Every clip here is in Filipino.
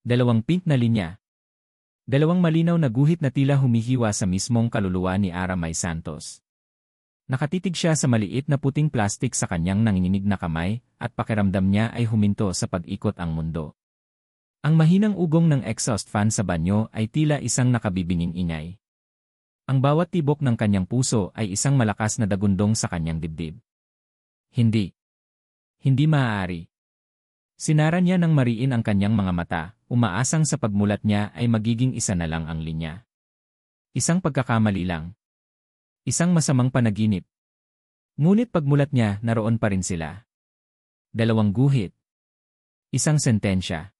Dalawang pink na linya. Dalawang malinaw na guhit na tila humihiwa sa mismong kaluluwa ni Ara May Santos. Nakatitig siya sa maliit na puting plastik sa kanyang nanginginig na kamay at pakiramdam niya ay huminto sa pag-ikot ang mundo. Ang mahinang ugong ng exhaust fan sa banyo ay tila isang nakabibinging ingay. Ang bawat tibok ng kanyang puso ay isang malakas na dagundong sa kanyang dibdib. Hindi. Hindi maaari. Sinara niya ng mariin ang kanyang mga mata, umaasang sa pagmulat niya ay magiging isa na lang ang linya. Isang pagkakamali lang. Isang masamang panaginip. Ngunit pagmulat niya, naroon pa rin sila. Dalawang guhit. Isang sentensya.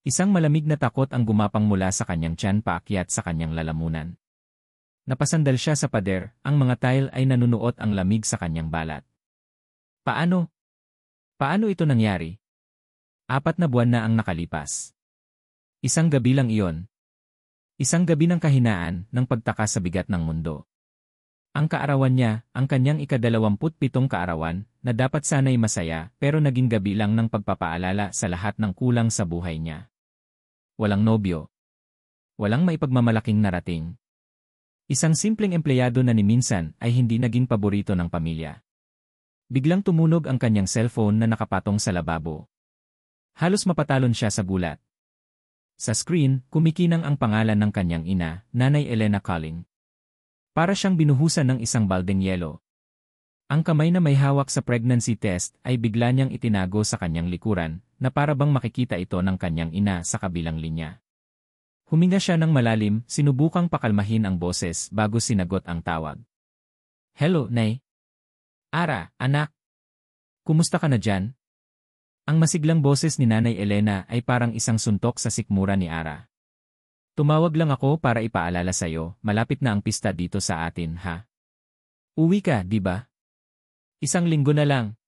Isang malamig na takot ang gumapang mula sa kanyang tiyan paakyat sa kanyang lalamunan. Napasandal siya sa pader, ang mga tile ay nanunuot ang lamig sa kanyang balat. Paano? Paano ito nangyari? 4 na buwan na ang nakalipas. Isang gabi lang iyon. Isang gabi ng kahinaan, ng pagtaka sa bigat ng mundo. Ang kaarawan niya, ang kanyang ika-27 kaarawan, na dapat sana'y masaya, pero naging gabi lang ng pagpapaalala sa lahat ng kulang sa buhay niya. Walang nobyo. Walang maipagmamalaking narating. Isang simpleng empleyado na ni minsan ay hindi naging paborito ng pamilya. Biglang tumunog ang kanyang cellphone na nakapatong sa lababo. Halos mapatalon siya sa gulat. Sa screen, kumikinang ang pangalan ng kanyang ina, Nanay Elena calling. Para siyang binuhusan ng isang baldeng yelo. Ang kamay na may hawak sa pregnancy test ay bigla niyang itinago sa kanyang likuran, na para bang makikita ito ng kanyang ina sa kabilang linya. Huminga siya ng malalim, sinubukang pakalmahin ang boses bago sinagot ang tawag. Hello, Nay. Ara, anak. Kumusta ka na dyan? Ang masiglang boses ni Nanay Elena ay parang isang suntok sa sikmura ni Ara. Tumawag lang ako para ipaalala sa'yo, malapit na ang pista dito sa atin, ha? Uwi ka, di ba? 1 linggo na lang.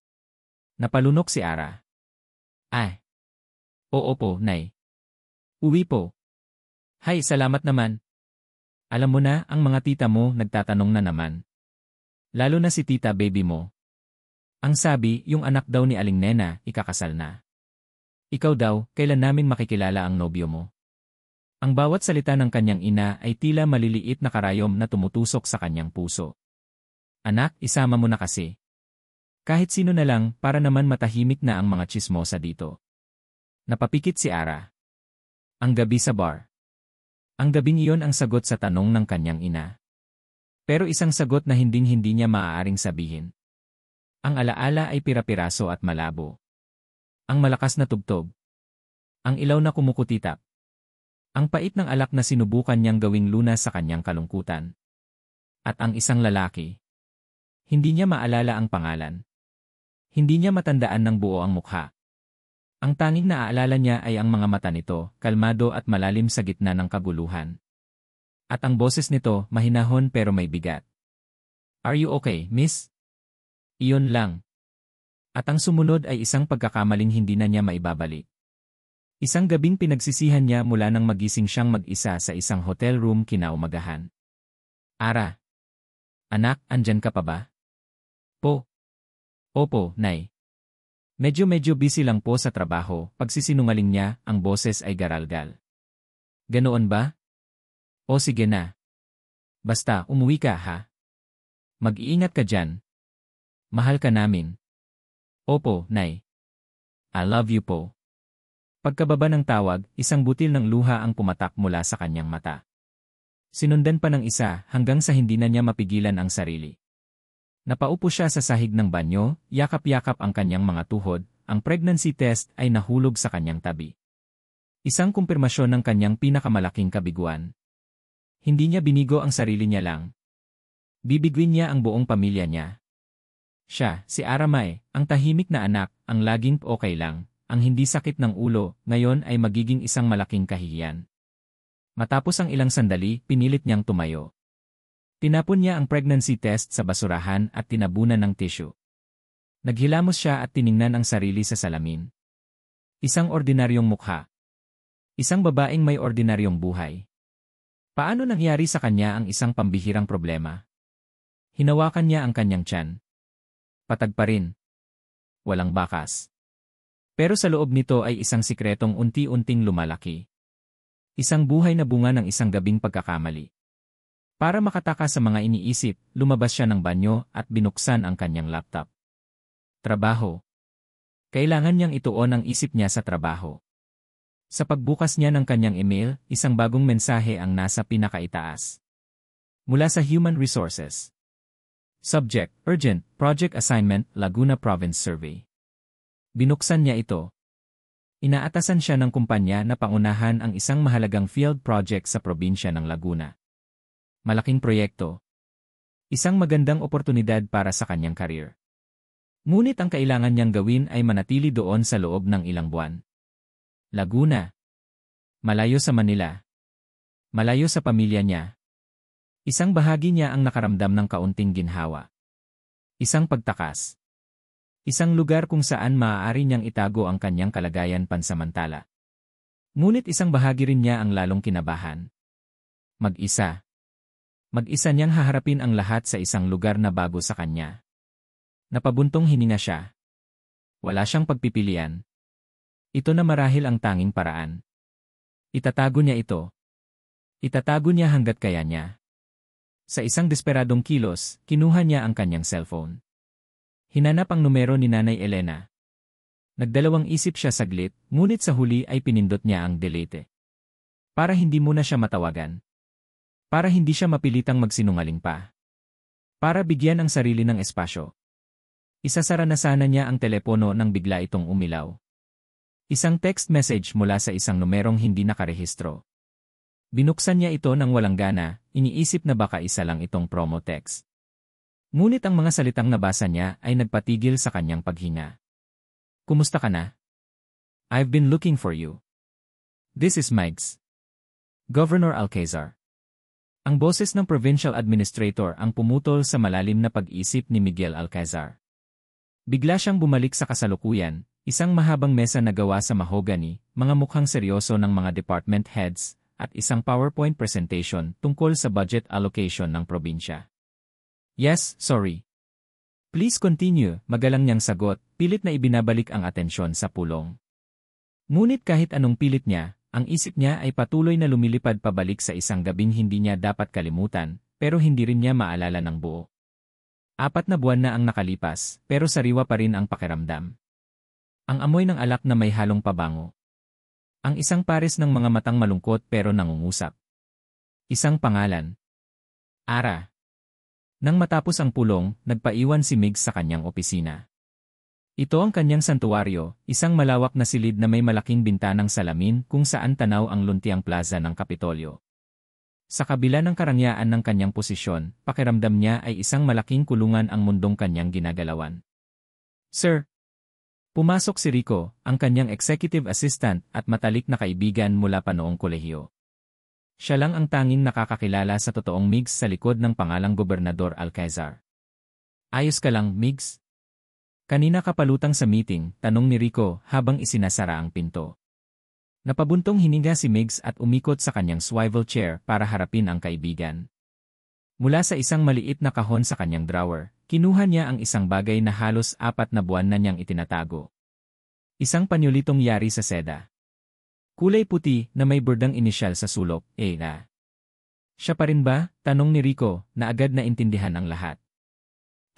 Napalunok si Ara. Ay. Oo po, Nay. Uwi po. Hay, salamat naman. Alam mo na, ang mga tita mo nagtatanong na naman. Lalo na si tita baby mo. Ang sabi, yung anak daw ni Aling Nena, ikakasal na. Ikaw daw, kailan namin makikilala ang nobyo mo? Ang bawat salita ng kanyang ina ay tila maliliit na karayom na tumutusok sa kanyang puso. Anak, isama mo na kasi. Kahit sino na lang, para naman matahimik na ang mga tsismosa dito. Napapikit si Ara. Ang gabi sa bar. Ang gabing iyon ang sagot sa tanong ng kanyang ina. Pero isang sagot na hinding-hindi niya maaaring sabihin. Ang alaala ay pira-piraso at malabo. Ang malakas na tugtog. Ang ilaw na kumukutitap. Ang pait ng alak na sinubukan niyang gawing lunas sa kanyang kalungkutan. At ang isang lalaki. Hindi niya maalala ang pangalan. Hindi niya matandaan ng buo ang mukha. Ang tanging naaalala niya ay ang mga mata nito, kalmado at malalim sa gitna ng kaguluhan. At ang boses nito, mahinahon pero may bigat. Are you okay, miss? Iyon lang. At ang sumunod ay isang pagkakamaling hindi na niya maibabalik. Isang gabing pinagsisihan niya mula nang magising siyang mag-isa sa isang hotel room kinaumagahan. Ara. Anak, andyan ka pa ba? Po. Opo, Nay. Medyo busy lang po sa trabaho, pagsisinungaling niya, ang boses ay garalgal. Ganoon ba? O sige na. Basta, umuwi ka ha? Mag-iingat ka dyan. Mahal ka namin. Opo, Nay. I love you po. Pagkababa ng tawag, isang butil ng luha ang pumatak mula sa kanyang mata. Sinundan pa ng isa hanggang sa hindi na niya mapigilan ang sarili. Napaupo siya sa sahig ng banyo, yakap-yakap ang kanyang mga tuhod, ang pregnancy test ay nahulog sa kanyang tabi. Isang kumpirmasyon ng kanyang pinakamalaking kabiguan. Hindi niya binigo ang sarili niya lang. Bibiguin niya ang buong pamilya niya. Siya, si Ara May, ang tahimik na anak, ang laging okay lang, ang hindi sakit ng ulo, ngayon ay magiging isang malaking kahihiyan. Matapos ang ilang sandali, pinilit niyang tumayo. Tinapon niya ang pregnancy test sa basurahan at tinabunan ng tissue. Naghilamos siya at tiningnan ang sarili sa salamin. Isang ordinaryong mukha. Isang babaeng may ordinaryong buhay. Paano nangyari sa kanya ang isang pambihirang problema? Hinawakan niya ang kanyang tiyan. Patag pa rin. Walang bakas. Pero sa loob nito ay isang sikretong unti-unting lumalaki. Isang buhay na bunga ng isang gabing pagkakamali. Para makatakas sa mga iniisip, lumabas siya ng banyo at binuksan ang kanyang laptop. Trabaho. Kailangan niyang ituon ang isip niya sa trabaho. Sa pagbukas niya ng kanyang email, isang bagong mensahe ang nasa pinakaitaas. Mula sa Human Resources. Subject, Urgent, Project Assignment, Laguna Province Survey. Binuksan niya ito. Inaatasan siya ng kumpanya na pangunahan ang isang mahalagang field project sa probinsya ng Laguna. Malaking proyekto. Isang magandang oportunidad para sa kanyang career. Ngunit ang kailangan niyang gawin ay manatili doon sa loob ng ilang buwan. Laguna. Malayo sa Manila. Malayo sa pamilya niya. Isang bahagi niya ang nakaramdam ng kaunting ginhawa. Isang pagtakas. Isang lugar kung saan maaari niyang itago ang kanyang kalagayan pansamantala. Ngunit isang bahagi rin niya ang lalong kinabahan. Mag-isa. Mag-isa niyang haharapin ang lahat sa isang lugar na bago sa kanya. Napabuntong hininga siya. Wala siyang pagpipilian. Ito na marahil ang tanging paraan. Itatago niya ito. Itatago niya hanggat kaya niya. Sa isang desperadong kilos, kinuha niya ang kanyang cellphone. Hinanap ang numero ni Nanay Elena. Nagdalawang isip siya saglit, ngunit sa huli ay pinindot niya ang delete. Para hindi muna siya matawagan. Para hindi siya mapilitang magsinungaling pa. Para bigyan ang sarili ng espasyo. Isasara na sana niya ang telepono nang bigla itong umilaw. Isang text message mula sa isang numerong hindi nakarehistro. Binuksan niya ito nang walang gana, iniisip na baka isa lang itong promo text. Ngunit ang mga salitang nabasa niya ay nagpatigil sa kanyang paghinga. Kumusta ka na? I've been looking for you. This is Meigs. Governor Alcazar. Ang boses ng provincial administrator ang pumutol sa malalim na pag-isip ni Miguel Alcazar. Bigla siyang bumalik sa kasalukuyan, isang mahabang mesa na gawa sa mahogany, mga mukhang seryoso ng mga department heads, at isang PowerPoint presentation tungkol sa budget allocation ng probinsya. Yes, sorry. Please continue, magalang niyang sagot, pilit na ibinabalik ang atensyon sa pulong. Ngunit kahit anong pilit niya, ang isip niya ay patuloy na lumilipad pabalik sa isang gabing hindi niya dapat kalimutan, pero hindi rin niya maalala ng buo. 4 na buwan na ang nakalipas, pero sariwa pa rin ang pakiramdam. Ang amoy ng alak na may halong pabango. Ang isang pares ng mga matang malungkot pero nangungusap. Isang pangalan. Ara. Nang matapos ang pulong, nagpaiwan si Migs sa kanyang opisina. Ito ang kanyang santuwaryo, isang malawak na silid na may malaking bintanang salamin kung saan tanaw ang luntiang plaza ng Kapitolyo. Sa kabila ng karangyaan ng kanyang posisyon, pakiramdam niya ay isang malaking kulungan ang mundong kanyang ginagalawan. Sir! Pumasok si Rico, ang kanyang executive assistant at matalik na kaibigan mula pa noong kolehiyo. Siya lang ang tanging nakakakilala sa totoong Migs sa likod ng pangalang Gobernador Alcazar. Ayos ka lang, Migs? Kanina ka palutang sa meeting, tanong ni Rico habang isinasara ang pinto. Napabuntong hininga si Migs at umikot sa kanyang swivel chair para harapin ang kaibigan. Mula sa isang maliit na kahon sa kanyang drawer, kinuha niya ang isang bagay na halos 4 na buwan na niyang itinatago. Isang panyolitong yari sa seda. Kulay puti na may bordang inisyal sa sulok, na. Siya pa rin ba? Tanong ni Rico na agad na intindihan ang lahat.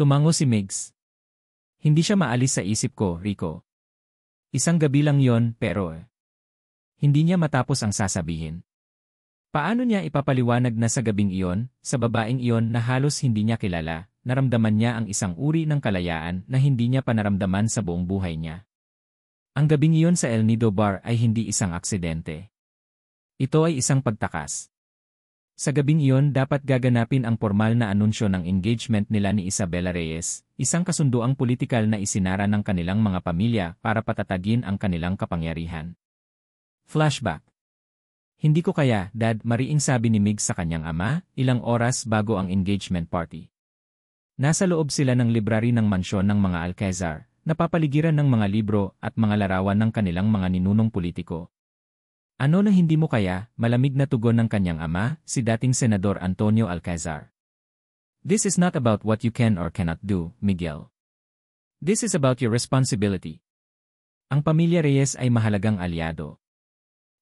Tumango si Migs. Hindi siya maalis sa isip ko, Rico. Isang gabi lang yon, pero hindi niya matapos ang sasabihin. Paano niya ipapaliwanag na sa gabing iyon, sa babaeng iyon na halos hindi niya kilala, naramdaman niya ang isang uri ng kalayaan na hindi niya pa naramdaman sa buong buhay niya. Ang gabing iyon sa El Nido Bar ay hindi isang aksidente. Ito ay isang pagtakas. Sa gabing iyon dapat gaganapin ang formal na anunsyo ng engagement nila ni Isabela Reyes, isang kasunduang politikal na isinara ng kanilang mga pamilya para patatagin ang kanilang kapangyarihan. Flashback. Hindi ko kaya, Dad, mariing sabi ni Migs sa kanyang ama, ilang oras bago ang engagement party. Nasa loob sila ng library ng mansyon ng mga Alcazar, napapaligiran ng mga libro at mga larawan ng kanilang mga ninunong politiko. Ano na hindi mo kaya, malamig na tugon ng kanyang ama, si dating Senador Antonio Alcazar. This is not about what you can or cannot do, Miguel. This is about your responsibility. Ang pamilya Reyes ay mahalagang alyado.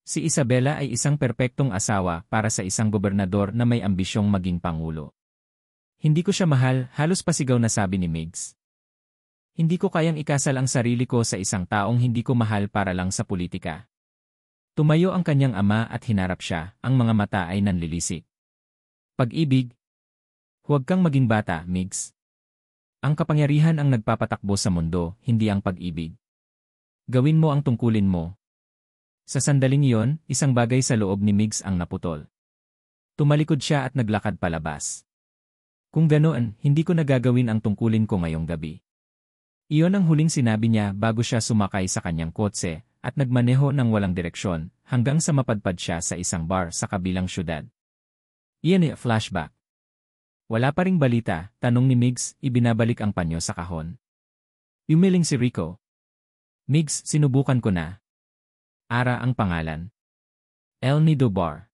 Si Isabela ay isang perpektong asawa para sa isang gobernador na may ambisyong maging pangulo. Hindi ko siya mahal, halos pasigaw na sabi ni Migs. Hindi ko kayang ikasal ang sarili ko sa isang taong hindi ko mahal para lang sa politika. Tumayo ang kanyang ama at hinarap siya, ang mga mata ay nanlilisik. Pag-ibig? Huwag kang maging bata, Migs. Ang kapangyarihan ang nagpapatakbo sa mundo, hindi ang pag-ibig. Gawin mo ang tungkulin mo. Sa sandaling iyon, isang bagay sa loob ni Migs ang naputol. Tumalikod siya at naglakad palabas. Kung ganoon, hindi ko nagagawin ang tungkulin ko ngayong gabi. Iyon ang huling sinabi niya bago siya sumakay sa kanyang kotse at nagmaneho ng walang direksyon hanggang sa mapadpad siya sa isang bar sa kabilang syudad. Iyan ay flashback. Wala pa ring balita, tanong ni Migs, ibinabalik ang panyo sa kahon. Umiling si Rico. Migs, sinubukan ko na. Ara ang pangalan. El Nido Bar.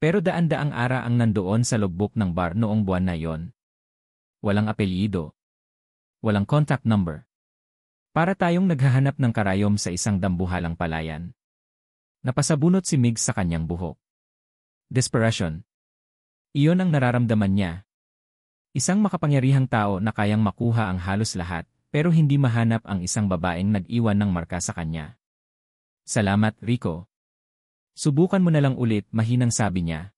Pero daan-daang Ara ang nandoon sa logbook ng bar noong buwan na yon. Walang apelyido. Walang contact number. Para tayong naghahanap ng karayom sa isang dambuhalang palayan. Napasabunot si Migs sa kanyang buhok. Desperation. Iyon ang nararamdaman niya. Isang makapangyarihang tao na kayang makuha ang halos lahat, pero hindi mahanap ang isang babaeng nag-iwan ng marka sa kanya. Salamat, Rico. Subukan mo na lang ulit, mahinang sabi niya.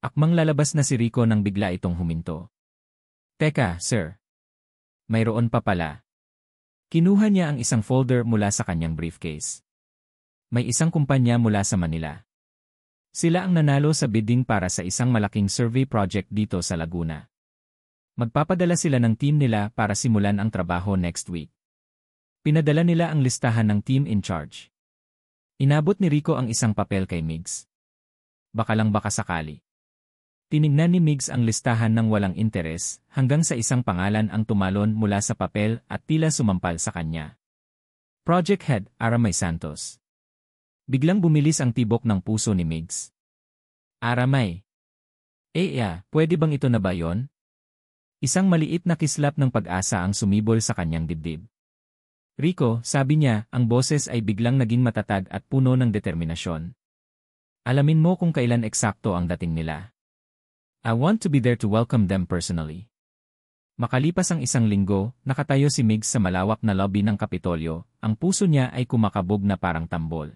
Akmang lalabas na si Rico nang bigla itong huminto. Teka, sir. Mayroon pa pala. Kinuha niya ang isang folder mula sa kanyang briefcase. May isang kumpanya mula sa Manila. Sila ang nanalo sa bidding para sa isang malaking survey project dito sa Laguna. Magpapadala sila ng team nila para simulan ang trabaho next week. Pinadala nila ang listahan ng team in charge. Inabot ni Rico ang isang papel kay Migs. Baka lang baka sakali. Tinignan ni Migs ang listahan ng walang interes hanggang sa isang pangalan ang tumalon mula sa papel at tila sumampal sa kanya. Project Head, Aramay Santos. Biglang bumilis ang tibok ng puso ni Migs. Aramay. Pwede bang ito na ba yon? Isang maliit na kislap ng pag-asa ang sumibol sa kanyang dibdib. Rico, sabi niya, ang boses ay biglang naging matatag at puno ng determinasyon. Alamin mo kung kailan eksakto ang dating nila. I want to be there to welcome them personally. Makalipas ang isang linggo, nakatayo si Migs sa malawak na lobby ng Kapitolyo, ang puso niya ay kumakabog na parang tambol.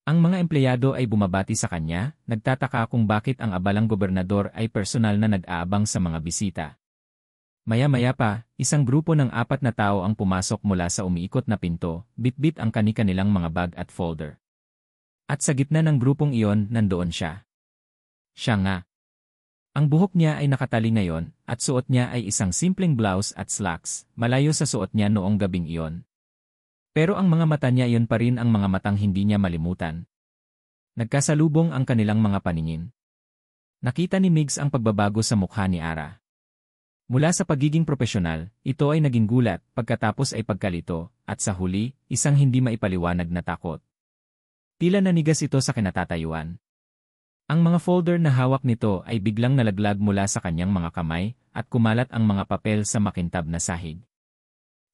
Ang mga empleyado ay bumabati sa kanya, nagtataka kung bakit ang abalang gobernador ay personal na nag-aabang sa mga bisita. Maya-maya pa, isang grupo ng 4 na tao ang pumasok mula sa umiikot na pinto, bit-bit ang kani-kanilang mga bag at folder. At sa gitna ng grupong iyon, nandoon siya. Siya nga. Ang buhok niya ay nakatali ngayon, at suot niya ay isang simpleng blouse at slacks, malayo sa suot niya noong gabing iyon. Pero ang mga mata niya iyon pa rin ang mga matang hindi niya malimutan. Nagkasalubong ang kanilang mga paningin. Nakita ni Migs ang pagbabago sa mukha ni Ara. Mula sa pagiging propesyonal, ito ay naging gulat, pagkatapos ay pagkalito, at sa huli, isang hindi maipaliwanag na takot. Tila nanigas ito sa kinatatayuan. Ang mga folder na hawak nito ay biglang nalaglag mula sa kanyang mga kamay at kumalat ang mga papel sa makintab na sahig.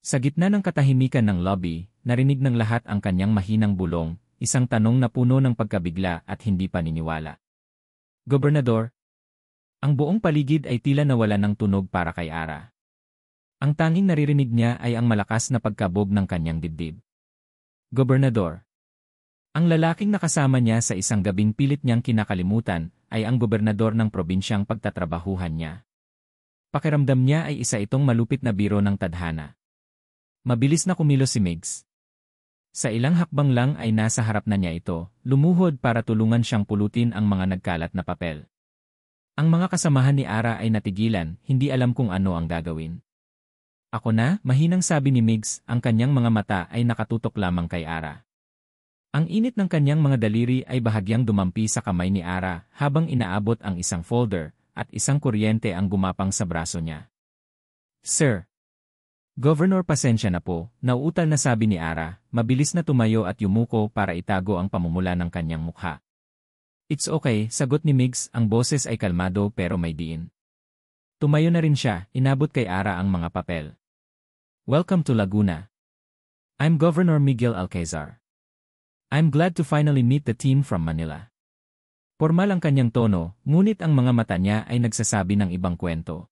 Sa gitna ng katahimikan ng lobby, narinig ng lahat ang kanyang mahinang bulong, isang tanong na puno ng pagkabigla at hindi paniniwala. Gobernador? Ang buong paligid ay tila nawala ng tunog para kay Ara. Ang tanging naririnig niya ay ang malakas na pagkabog ng kanyang dibdib. Gobernador. Ang lalaking nakasama niya sa isang gabing pilit niyang kinakalimutan ay ang gobernador ng probinsyang pagtatrabahuhan niya. Pakiramdam niya ay isa itong malupit na biro ng tadhana. Mabilis na kumilos si Migs. Sa ilang hakbang lang ay nasa harap na niya ito, lumuhod para tulungan siyang pulutin ang mga nagkalat na papel. Ang mga kasamahan ni Ara ay natigilan, hindi alam kung ano ang gagawin. Ako na, mahinang sabi ni Migs, ang kanyang mga mata ay nakatutok lamang kay Ara. Ang init ng kanyang mga daliri ay bahagyang dumampi sa kamay ni Ara habang inaabot ang isang folder at isang kuryente ang gumapang sa braso niya. Sir. Governor, pasensya na po, nauutal na sabi ni Ara, mabilis na tumayo at yumuko para itago ang pamumula ng kanyang mukha. It's okay, sagot ni Migs, ang boses ay kalmado pero may diin. Tumayo na rin siya, inabot kay Ara ang mga papel. Welcome to Laguna. I'm Governor Miguel Alcazar. I'm glad to finally meet the team from Manila. Pormal ang kanyang tono, ngunit ang mga mata niya ay nagsasabi ng ibang kwento.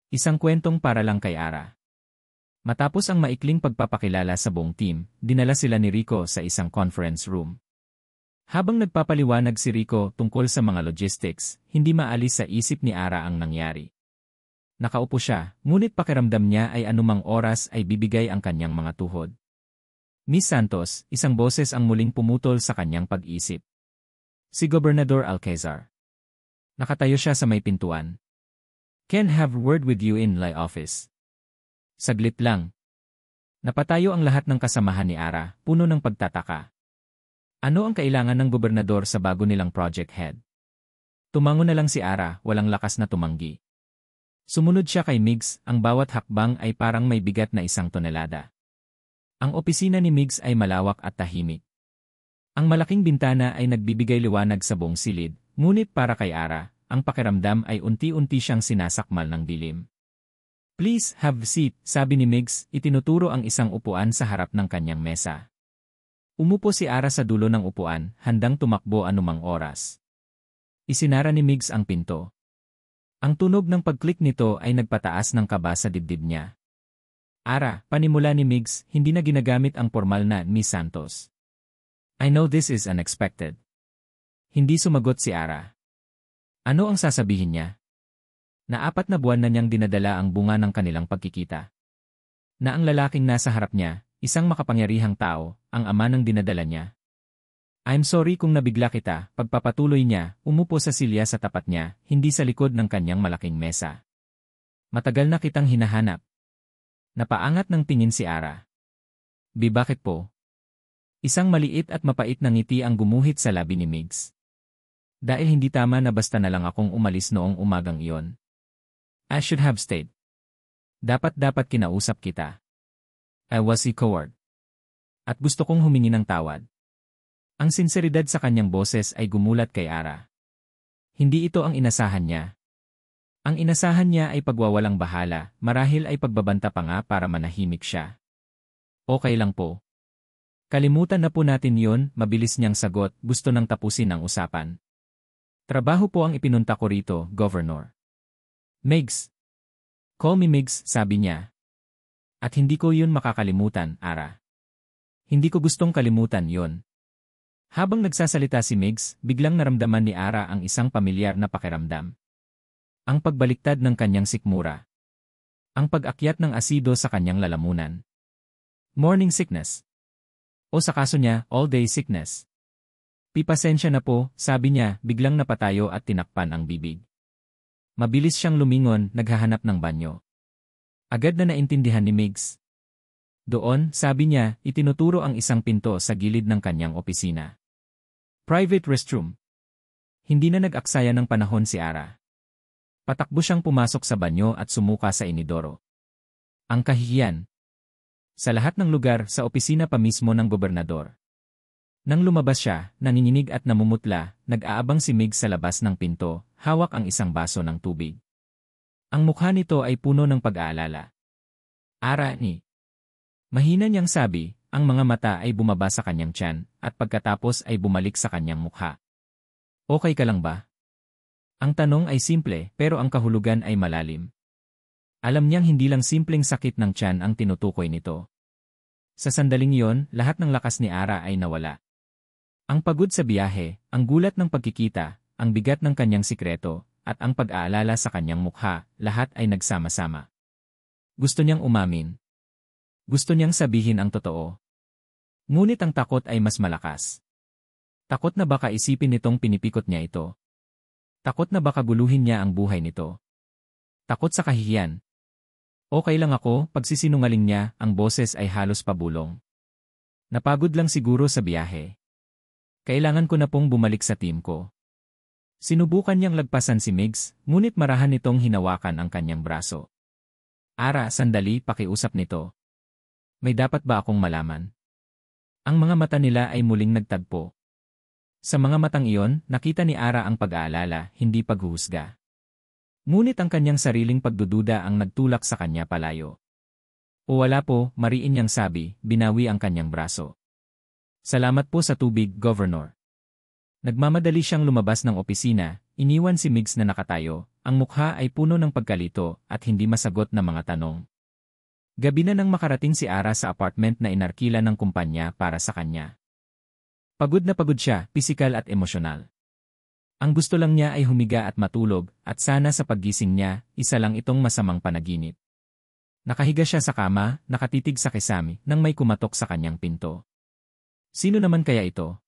Isang kwentong para lang kay Ara. Matapos ang maikling pagpapakilala sa buong team, dinala sila ni Rico sa isang conference room. Habang nagpapaliwanag si Rico tungkol sa mga logistics, hindi maalis sa isip ni Ara ang nangyari. Nakaupo siya, ngunit pakiramdam niya ay anumang oras ay bibigay ang kanyang mga tuhod. Miss Santos, isang boses ang muling pumutol sa kanyang pag-isip. Si Gobernador Alcazar. Nakatayo siya sa may pintuan. Can have word with you in my office. Saglit lang. Napatayo ang lahat ng kasamahan ni Ara, puno ng pagtataka. Ano ang kailangan ng gobernador sa bago nilang project head? Tumango na lang si Ara, walang lakas na tumanggi. Sumunod siya kay Migs, ang bawat hakbang ay parang may bigat na 1 tonelada. Ang opisina ni Migs ay malawak at tahimik. Ang malaking bintana ay nagbibigay liwanag sa buong silid, ngunit para kay Ara, ang pakiramdam ay unti-unti siyang sinasakmal ng dilim. Please have a seat, sabi ni Migs, itinuturo ang isang upuan sa harap ng kanyang mesa. Umupo si Ara sa dulo ng upuan, handang tumakbo anumang oras. Isinara ni Migs ang pinto. Ang tunog ng pag-click nito ay nagpataas ng kaba sa dibdib niya. Ara, panimula ni Migs, hindi na ginagamit ang formal na Miss Santos. I know this is unexpected. Hindi sumagot si Ara. Ano ang sasabihin niya? Na 4 na buwan na niyang dinadala ang bunga ng kanilang pagkikita. Na ang lalaking nasa harap niya, isang makapangyarihang tao, ang ama ng dinadala niya. I'm sorry kung nabigla kita, pagpapatuloy niya, umupo sa silya sa tapat niya, hindi sa likod ng kanyang malaking mesa. Matagal na kitang hinahanap. Napaangat ng tingin si Ara. Bakit po? Isang maliit at mapait na ngiti ang gumuhit sa labi ni Migs. Dahil hindi tama na basta na lang akong umalis noong umagang iyon. I should have stayed. Dapat kinausap kita. I was a coward. At gusto kong humingi ng tawad. Ang sinseridad sa kanyang boses ay gumulat kay Ara. Hindi ito ang inasahan niya. Ang inasahan niya ay pagwawalang bahala, marahil ay pagbabanta pa nga para manahimik siya. Okay lang po. Kalimutan na po natin yon, mabilis niyang sagot, gusto nang tapusin ang usapan. Trabaho po ang ipinunta ko rito, Governor. Migs. Call me Migs, sabi niya. At hindi ko yun makakalimutan, Ara. Hindi ko gustong kalimutan yon. Habang nagsasalita si Migs, biglang naramdaman ni Ara ang isang pamilyar na pakiramdam. Ang pagbaliktad ng kanyang sikmura. Ang pag-akyat ng asido sa kanyang lalamunan. Morning sickness. O sa kaso niya, all-day sickness. Pipasensya na po, sabi niya, biglang napatayo at tinakpan ang bibig. Mabilis siyang lumingon, naghahanap ng banyo. Agad na naintindihan ni Migs. Doon, sabi niya, itinuturo ang isang pinto sa gilid ng kanyang opisina. Private restroom. Hindi na nag-aksaya ng panahon si Ara. Patakbo siyang pumasok sa banyo at sumuka sa inidoro. Ang kahihiyan. Sa lahat ng lugar, sa opisina pa mismo ng gobernador. Nang lumabas siya, nanginginig at namumutla, nag-aabang si Mig sa labas ng pinto, hawak ang isang baso ng tubig. Ang mukha nito ay puno ng pag-aalala. Ara ni. Mahina niyang sabi, ang mga mata ay bumaba sa kanyang tiyan, at pagkatapos ay bumalik sa kanyang mukha. Okay ka lang ba? Ang tanong ay simple, pero ang kahulugan ay malalim. Alam niyang hindi lang simpleng sakit ng tiyan ang tinutukoy nito. Sa sandaling iyon, lahat ng lakas ni Ara ay nawala. Ang pagod sa biyahe, ang gulat ng pagkikita, ang bigat ng kanyang sikreto, at ang pag-aalala sa kanyang mukha, lahat ay nagsama-sama. Gusto niyang umamin. Gusto niyang sabihin ang totoo. Ngunit ang takot ay mas malakas. Takot na baka isipin nitong pinipikot niya ito. Takot na baka guluhin niya ang buhay nito. Takot sa kahihiyan. Okay lang ako, pagsisinungaling niya, ang boses ay halos pabulong. Napagod lang siguro sa biyahe. Kailangan ko na pong bumalik sa team ko. Sinubukan niyang lagpasan si Migs, ngunit marahan nitong hinawakan ang kanyang braso. Ara, sandali, pakiusap nito. May dapat ba akong malaman? Ang mga mata nila ay muling nagtagpo. Sa mga matang iyon, nakita ni Ara ang pag-aalala, hindi paghuhusga. Ngunit ang kanyang sariling pagdududa ang nagtulak sa kanya palayo. O wala po, mariin niyang sabi, binawi ang kanyang braso. Salamat po sa tubig, Governor. Nagmamadali siyang lumabas ng opisina, iniwan si Migs na nakatayo, ang mukha ay puno ng pagkalito at hindi masagot na mga tanong. Gabi na nang makarating si Ara sa apartment na inarkila ng kumpanya para sa kanya. Pagod na pagod siya, pisikal at emosyonal. Ang gusto lang niya ay humiga at matulog, at sana sa paggising niya, isa lang itong masamang panaginip. Nakahiga siya sa kama, nakatitig sa kisame, nang may kumatok sa kanyang pinto. Sino naman kaya ito?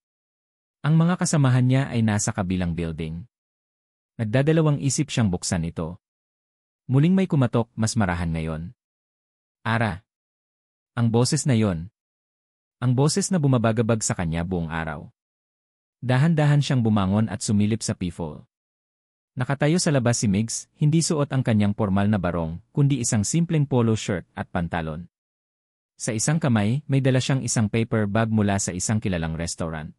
Ang mga kasamahan niya ay nasa kabilang building. Nagdadalawang isip siyang buksan ito. Muling may kumatok, mas marahan ngayon. Ara. Ang boses na yon. Ang boses na bumabagabag sa kanya buong araw. Dahan-dahan siyang bumangon at sumilip sa pifol. Nakatayo sa labas si Migs, hindi suot ang kanyang formal na barong, kundi isang simpleng polo shirt at pantalon. Sa isang kamay, may dala siyang isang paper bag mula sa isang kilalang restaurant.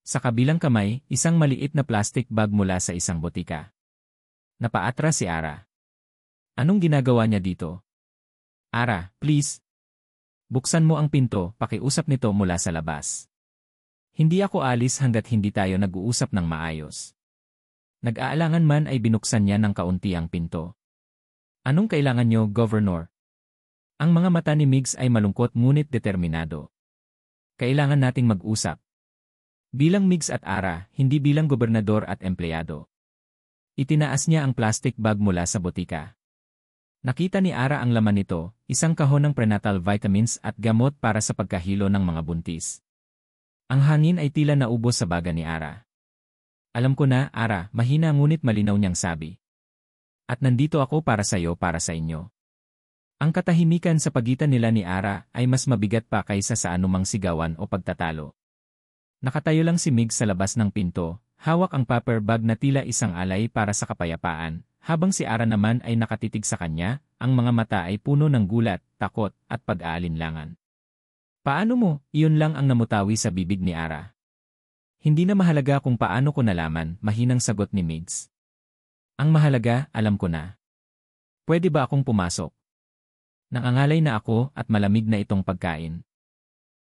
Sa kabilang kamay, isang maliit na plastic bag mula sa isang botika. Napaatras si Ara. Anong ginagawa niya dito? Ara, please. Buksan mo ang pinto, pakiusap nito mula sa labas. Hindi ako alis hanggat hindi tayo nag-uusap ng maayos. Nag-aalangan man ay binuksan niya ng kaunti ang pinto. Anong kailangan niyo, Governor? Ang mga mata ni Migs ay malungkot ngunit determinado. Kailangan nating mag-usap. Bilang Migs at Ara, hindi bilang gobernador at empleyado. Itinaas niya ang plastic bag mula sa botika. Nakita ni Ara ang laman nito, isang kahon ng prenatal vitamins at gamot para sa pagkahilo ng mga buntis. Ang hangin ay tila naubos sa baga ni Ara. Alam ko na, Ara, mahina ngunit malinaw niyang sabi. At nandito ako para sa iyo para sa inyo. Ang katahimikan sa pagitan nila ni Ara ay mas mabigat pa kaysa sa anumang sigawan o pagtatalo. Nakatayo lang si Migs sa labas ng pinto, hawak ang paper bag na tila isang alay para sa kapayapaan, habang si Ara naman ay nakatitig sa kanya, ang mga mata ay puno ng gulat, takot, at pag-aalinlangan. Paano mo, iyon lang ang namutawi sa bibig ni Ara. Hindi na mahalaga kung paano ko nalaman, mahinang sagot ni Migs. Ang mahalaga, alam ko na. Pwede ba akong pumasok? Nangangalay na ako at malamig na itong pagkain.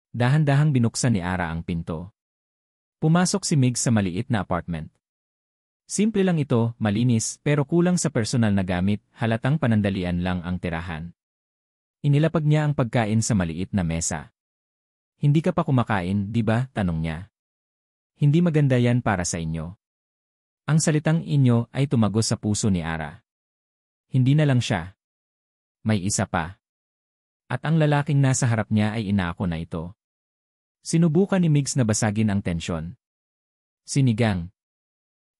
Dahan-dahang binuksan ni Ara ang pinto. Pumasok si Migs sa maliit na apartment. Simple lang ito, malinis, pero kulang sa personal na gamit, halatang panandalian lang ang tirahan. Inilapag niya ang pagkain sa maliit na mesa. Hindi ka pa kumakain, di ba? Tanong niya. Hindi maganda yan para sa inyo. Ang salitang inyo ay tumagos sa puso ni Ara. Hindi na lang siya. May isa pa. At ang lalaking nasa harap niya ay inaako na ito. Sinubukan ni Migs na basagin ang tensyon. Sinigang.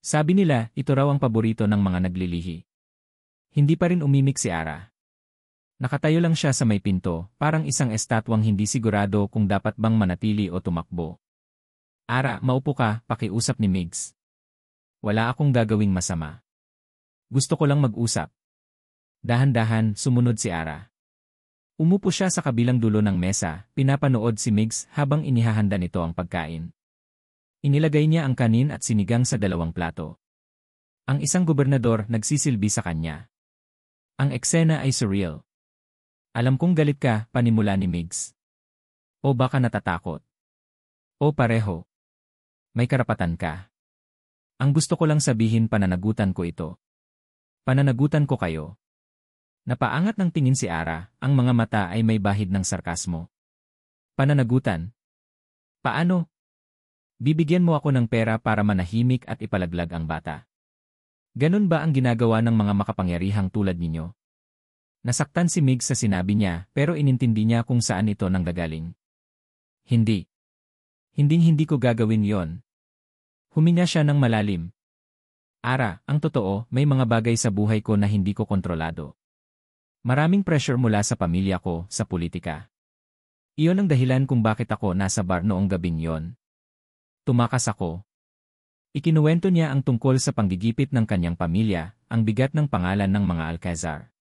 Sabi nila, ito raw ang paborito ng mga naglilihi. Hindi pa rin umimik si Ara. Nakatayo lang siya sa may pinto, parang isang estatwang hindi sigurado kung dapat bang manatili o tumakbo. Ara, maupo ka, pakiusap ni Migs. Wala akong gagawing masama. Gusto ko lang mag-usap. Dahan-dahan, sumunod si Ara. Umupo siya sa kabilang dulo ng mesa, pinapanood si Migs habang inihahanda nito ang pagkain. Inilagay niya ang kanin at sinigang sa dalawang plato. Ang isang gobernador nagsisilbi sa kanya. Ang eksena ay surreal. Alam kong galit ka, panimula ni Migs. O baka natatakot. O pareho. May karapatan ka. Ang gusto ko lang sabihin pananagutan ko ito. Pananagutan ko kayo. Napaangat ng tingin si Ara, ang mga mata ay may bahid ng sarkasmo. Pananagutan? Paano? Bibigyan mo ako ng pera para manahimik at ipalaglag ang bata. Ganun ba ang ginagawa ng mga makapangyarihang tulad ninyo? Nasaktan si Migs sa sinabi niya pero inintindi niya kung saan ito nanggagaling. Hindi. Hinding-hindi ko gagawin yon. Huminga siya ng malalim. Ara, ang totoo, may mga bagay sa buhay ko na hindi ko kontrolado. Maraming pressure mula sa pamilya ko, sa politika. Iyon ang dahilan kung bakit ako nasa bar noong gabing yon. Tumakas ako. Ikinuwento niya ang tungkol sa panggigipit ng kanyang pamilya, ang bigat ng pangalan ng mga Alcazar.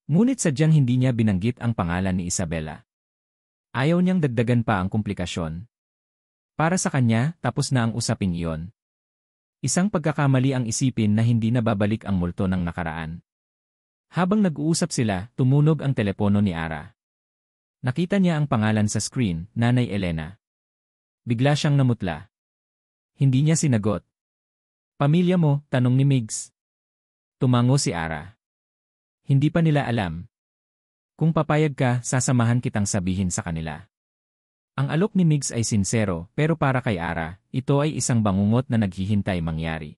Ngunit sadyang hindi niya binanggit ang pangalan ni Isabela. Ayaw niyang dagdagan pa ang komplikasyon. Para sa kanya, tapos na ang usaping iyon. Isang pagkakamali ang isipin na hindi na babalik ang multo ng nakaraan. Habang nag-uusap sila, tumunog ang telepono ni Ara. Nakita niya ang pangalan sa screen, Nanay Elena. Bigla siyang namutla. Hindi niya sinagot. Pamilya mo, tanong ni Migs. Tumango si Ara. Hindi pa nila alam. Kung papayag ka, sasamahan kitang sabihin sa kanila. Ang alok ni Migs ay sinsero, pero para kay Ara, ito ay isang bangungot na naghihintay mangyari.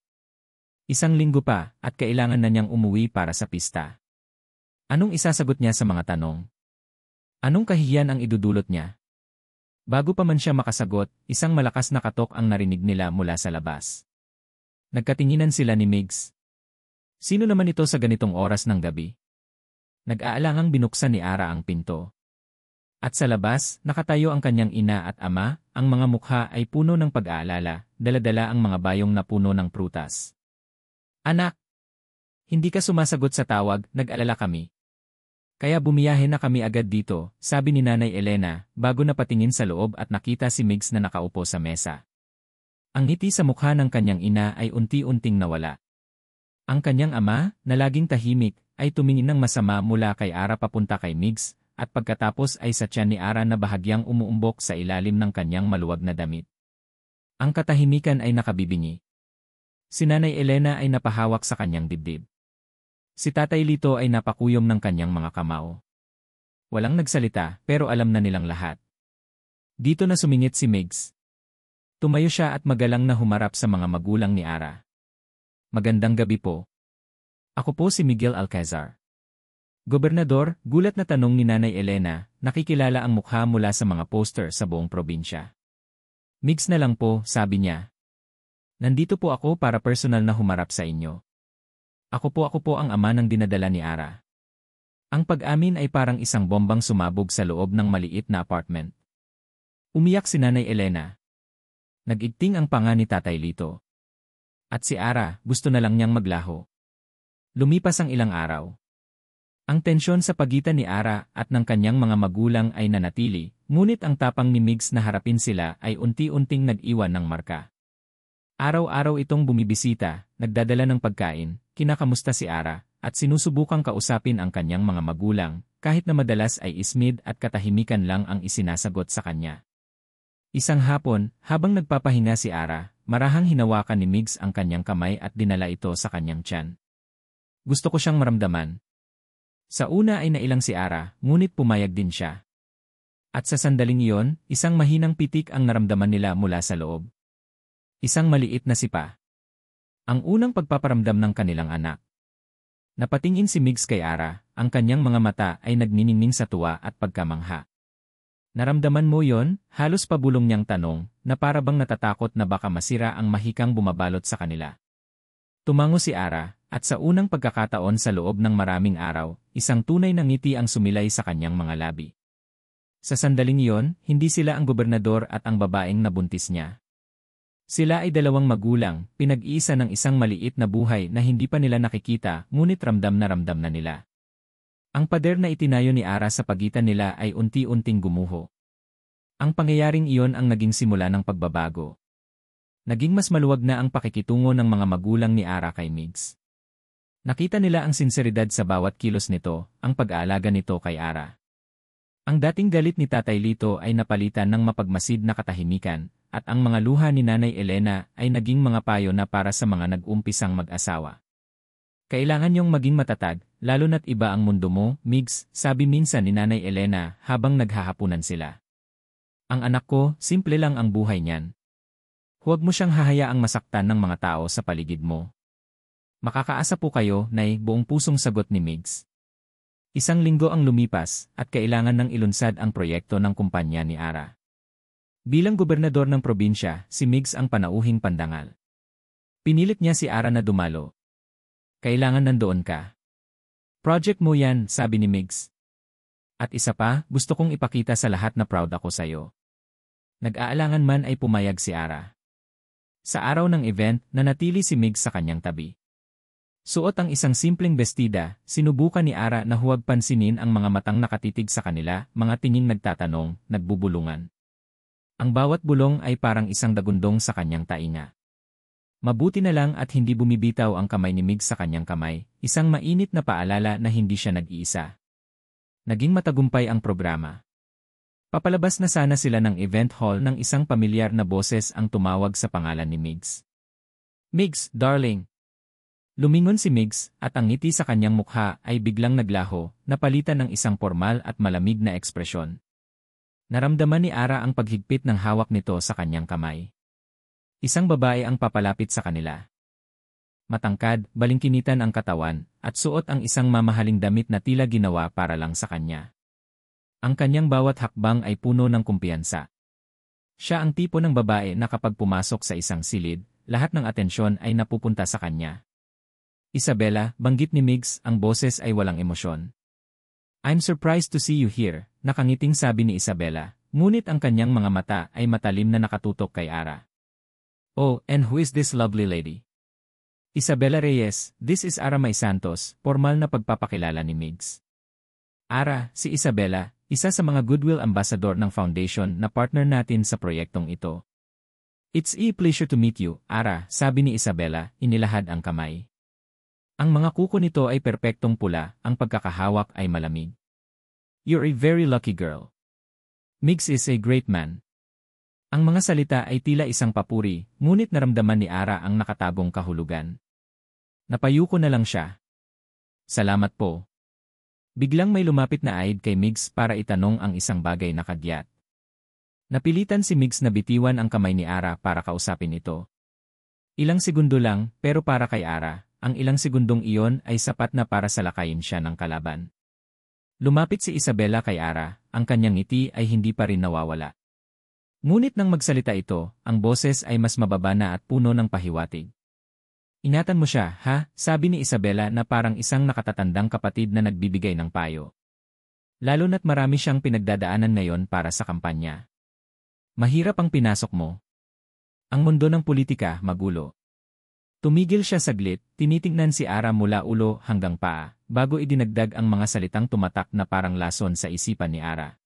Isang linggo pa, at kailangan na niyang umuwi para sa pista. Anong isasagot niya sa mga tanong? Anong kahihiyan ang idudulot niya? Bago pa man siya makasagot, isang malakas na katok ang narinig nila mula sa labas. Nagkatinginan sila ni Migs. Sino naman ito sa ganitong oras ng gabi? Nag-aalangang binuksan ni Ara ang pinto. At sa labas, nakatayo ang kanyang ina at ama, ang mga mukha ay puno ng pag-aalala, dala-dala ang mga bayong na puno ng prutas. Anak! Hindi ka sumasagot sa tawag, nag-alala kami. Kaya bumiyahe na kami agad dito, sabi ni Nanay Elena, bago napatingin sa loob at nakita si Migs na nakaupo sa mesa. Ang ngiti sa mukha ng kanyang ina ay unti-unting nawala. Ang kanyang ama, na laging tahimik, ay tumingin ng masama mula kay Ara papunta kay Migs, at pagkatapos ay sa tiyan ni Ara na bahagyang umuumbok sa ilalim ng kanyang maluwag na damit. Ang katahimikan ay nakabibingi. Si Nanay Elena ay napahawak sa kanyang dibdib. Si Tatay Lito ay napakuyom ng kanyang mga kamao. Walang nagsalita, pero alam na nilang lahat. Dito na sumingit si Migs. Tumayo siya at magalang na humarap sa mga magulang ni Ara. Magandang gabi po. Ako po si Miguel Alcazar. Gobernador, gulat na tanong ni Nanay Elena, nakikilala ang mukha mula sa mga poster sa buong probinsya. Migs na lang po, sabi niya. Nandito po ako para personal na humarap sa inyo. Ako po ang ama ng dinadala ni Ara. Ang pag-amin ay parang isang bombang sumabog sa loob ng maliit na apartment. Umiyak si Nanay Elena. Nag-igting ang panga ni Tatay Lito. At si Ara, gusto na lang niyang maglaho. Lumipas ang ilang araw. Ang tensyon sa pagitan ni Ara at ng kanyang mga magulang ay nanatili, ngunit ang tapang ni Migs na harapin sila ay unti-unting nag-iwan ng marka. Araw-araw itong bumibisita, nagdadala ng pagkain, kinakamusta si Ara, at sinusubukang kausapin ang kanyang mga magulang, kahit na madalas ay ismid at katahimikan lang ang isinasagot sa kanya. Isang hapon, habang nagpapahinga si Ara, marahang hinawakan ni Migs ang kanyang kamay at dinala ito sa kanyang tiyan. Gusto ko siyang maramdaman. Sa una ay nailang si Ara, ngunit pumayag din siya. At sa sandaling iyon, isang mahinang pitik ang naramdaman nila mula sa loob. Isang maliit na sipa. Ang unang pagpaparamdam ng kanilang anak. Napatingin si Migs kay Ara, ang kanyang mga mata ay nagniningning sa tuwa at pagkamangha. Naramdaman mo yon? Halos pabulong niyang tanong, na para bang natatakot na baka masira ang mahikang bumabalot sa kanila. Tumango si Ara, at sa unang pagkakataon sa loob ng maraming araw, isang tunay na ngiti ang sumilay sa kanyang mga labi. Sa sandaling iyon, hindi sila ang gobernador at ang babaeng nabuntis niya. Sila ay dalawang magulang, pinag-iisa ng isang maliit na buhay na hindi pa nila nakikita, ngunit ramdam na nila. Ang pader na itinayo ni Ara sa pagitan nila ay unti-unting gumuho. Ang pangyayaring iyon ang naging simula ng pagbabago. Naging mas maluwag na ang pakikitungo ng mga magulang ni Ara kay Migs. Nakita nila ang sinseridad sa bawat kilos nito, ang pag-aalaga nito kay Ara. Ang dating galit ni Tatay Lito ay napalitan ng mapagmasid na katahimikan, at ang mga luha ni Nanay Elena ay naging mga payo na para sa mga nag-umpisang mag-asawa. Kailangan niyong maging matatag, lalo na't iba ang mundo mo, Migs, sabi minsan ni Nanay Elena habang naghahapunan sila. Ang anak ko, simple lang ang buhay niyan. Huwag mo siyang hahayaang masaktan ng mga tao sa paligid mo. Makakaasa po kayo, Nay, buong pusong sagot ni Migs. Isang linggo ang lumipas, at kailangan ng ilunsad ang proyekto ng kumpanya ni Ara. Bilang gobernador ng probinsya, si Migs ang panauhing pandangal. Pinilit niya si Ara na dumalo. Kailangan nandoon ka. Project mo yan, sabi ni Migs. At isa pa, gusto kong ipakita sa lahat na proud ako sa'yo. Nag-aalangan man ay pumayag si Ara. Sa araw ng event, nanatili si Migs sa kanyang tabi. Suot ang isang simpleng bestida, sinubukan ni Ara na huwag pansinin ang mga matang nakatitig sa kanila, mga tinging nagtatanong, nagbubulungan. Ang bawat bulong ay parang isang dagundong sa kanyang tainga. Mabuti na lang at hindi bumibitaw ang kamay ni Migs sa kanyang kamay, isang mainit na paalala na hindi siya nag-iisa. Naging matagumpay ang programa. Papalabas na sana sila ng event hall nang isang pamilyar na boses ang tumawag sa pangalan ni Migs. "Migs, darling." Lumingon si Migs at ang ngiti sa kanyang mukha ay biglang naglaho, napalitan ng isang formal at malamig na ekspresyon. Naramdaman ni Ara ang paghigpit ng hawak nito sa kanyang kamay. Isang babae ang papalapit sa kanila. Matangkad, balingkinitan ang katawan, at suot ang isang mamahaling damit na tila ginawa para lang sa kanya. Ang kanyang bawat hakbang ay puno ng kumpiyansa. Siya ang tipo ng babae na kapag pumasok sa isang silid, lahat ng atensyon ay napupunta sa kanya. "Isabela," banggit ni Migs, ang boses ay walang emosyon. "I'm surprised to see you here," nakangiting sabi ni Isabela, ngunit ang kanyang mga mata ay matalim na nakatutok kay Ara. "Oh, and who is this lovely lady?" "Isabela Reyes, this is Ara May Santos," formal na pagpapakilala ni Migs. "Ara, si Isabela, isa sa mga Goodwill Ambassador ng foundation na partner natin sa proyektong ito." "It's a pleasure to meet you, Ara," sabi ni Isabela, inilahad ang kamay. Ang mga kuko nito ay perpektong pula, ang pagkakahawak ay malamig. "You're a very lucky girl. Migs is a great man." Ang mga salita ay tila isang papuri, ngunit naramdaman ni Ara ang nakatagong kahulugan. Napayuko na lang siya. "Salamat po." Biglang may lumapit na aid kay Migs para itanong ang isang bagay na kagyat. Napilitan si Migs na bitiwan ang kamay ni Ara para kausapin ito. Ilang segundo lang, pero para kay Ara, ang ilang segundong iyon ay sapat na para salakayin siya ng kalaban. Lumapit si Isabela kay Ara, ang kanyang ngiti ay hindi pa rin nawawala. Ngunit nang magsalita ito, ang boses ay mas mababa na at puno ng pahiwatig. "Ingatan mo siya, ha?" sabi ni Isabela na parang isang nakatatandang kapatid na nagbibigay ng payo. Lalo na't marami siyang pinagdadaanan ngayon para sa kampanya. "Mahirap ang pinasok mo. Ang mundo ng politika, magulo." Tumigil siya saglit, tinitingnan si Ara mula ulo hanggang paa, bago idinagdag ang mga salitang tumatak na parang lason sa isipan ni Ara.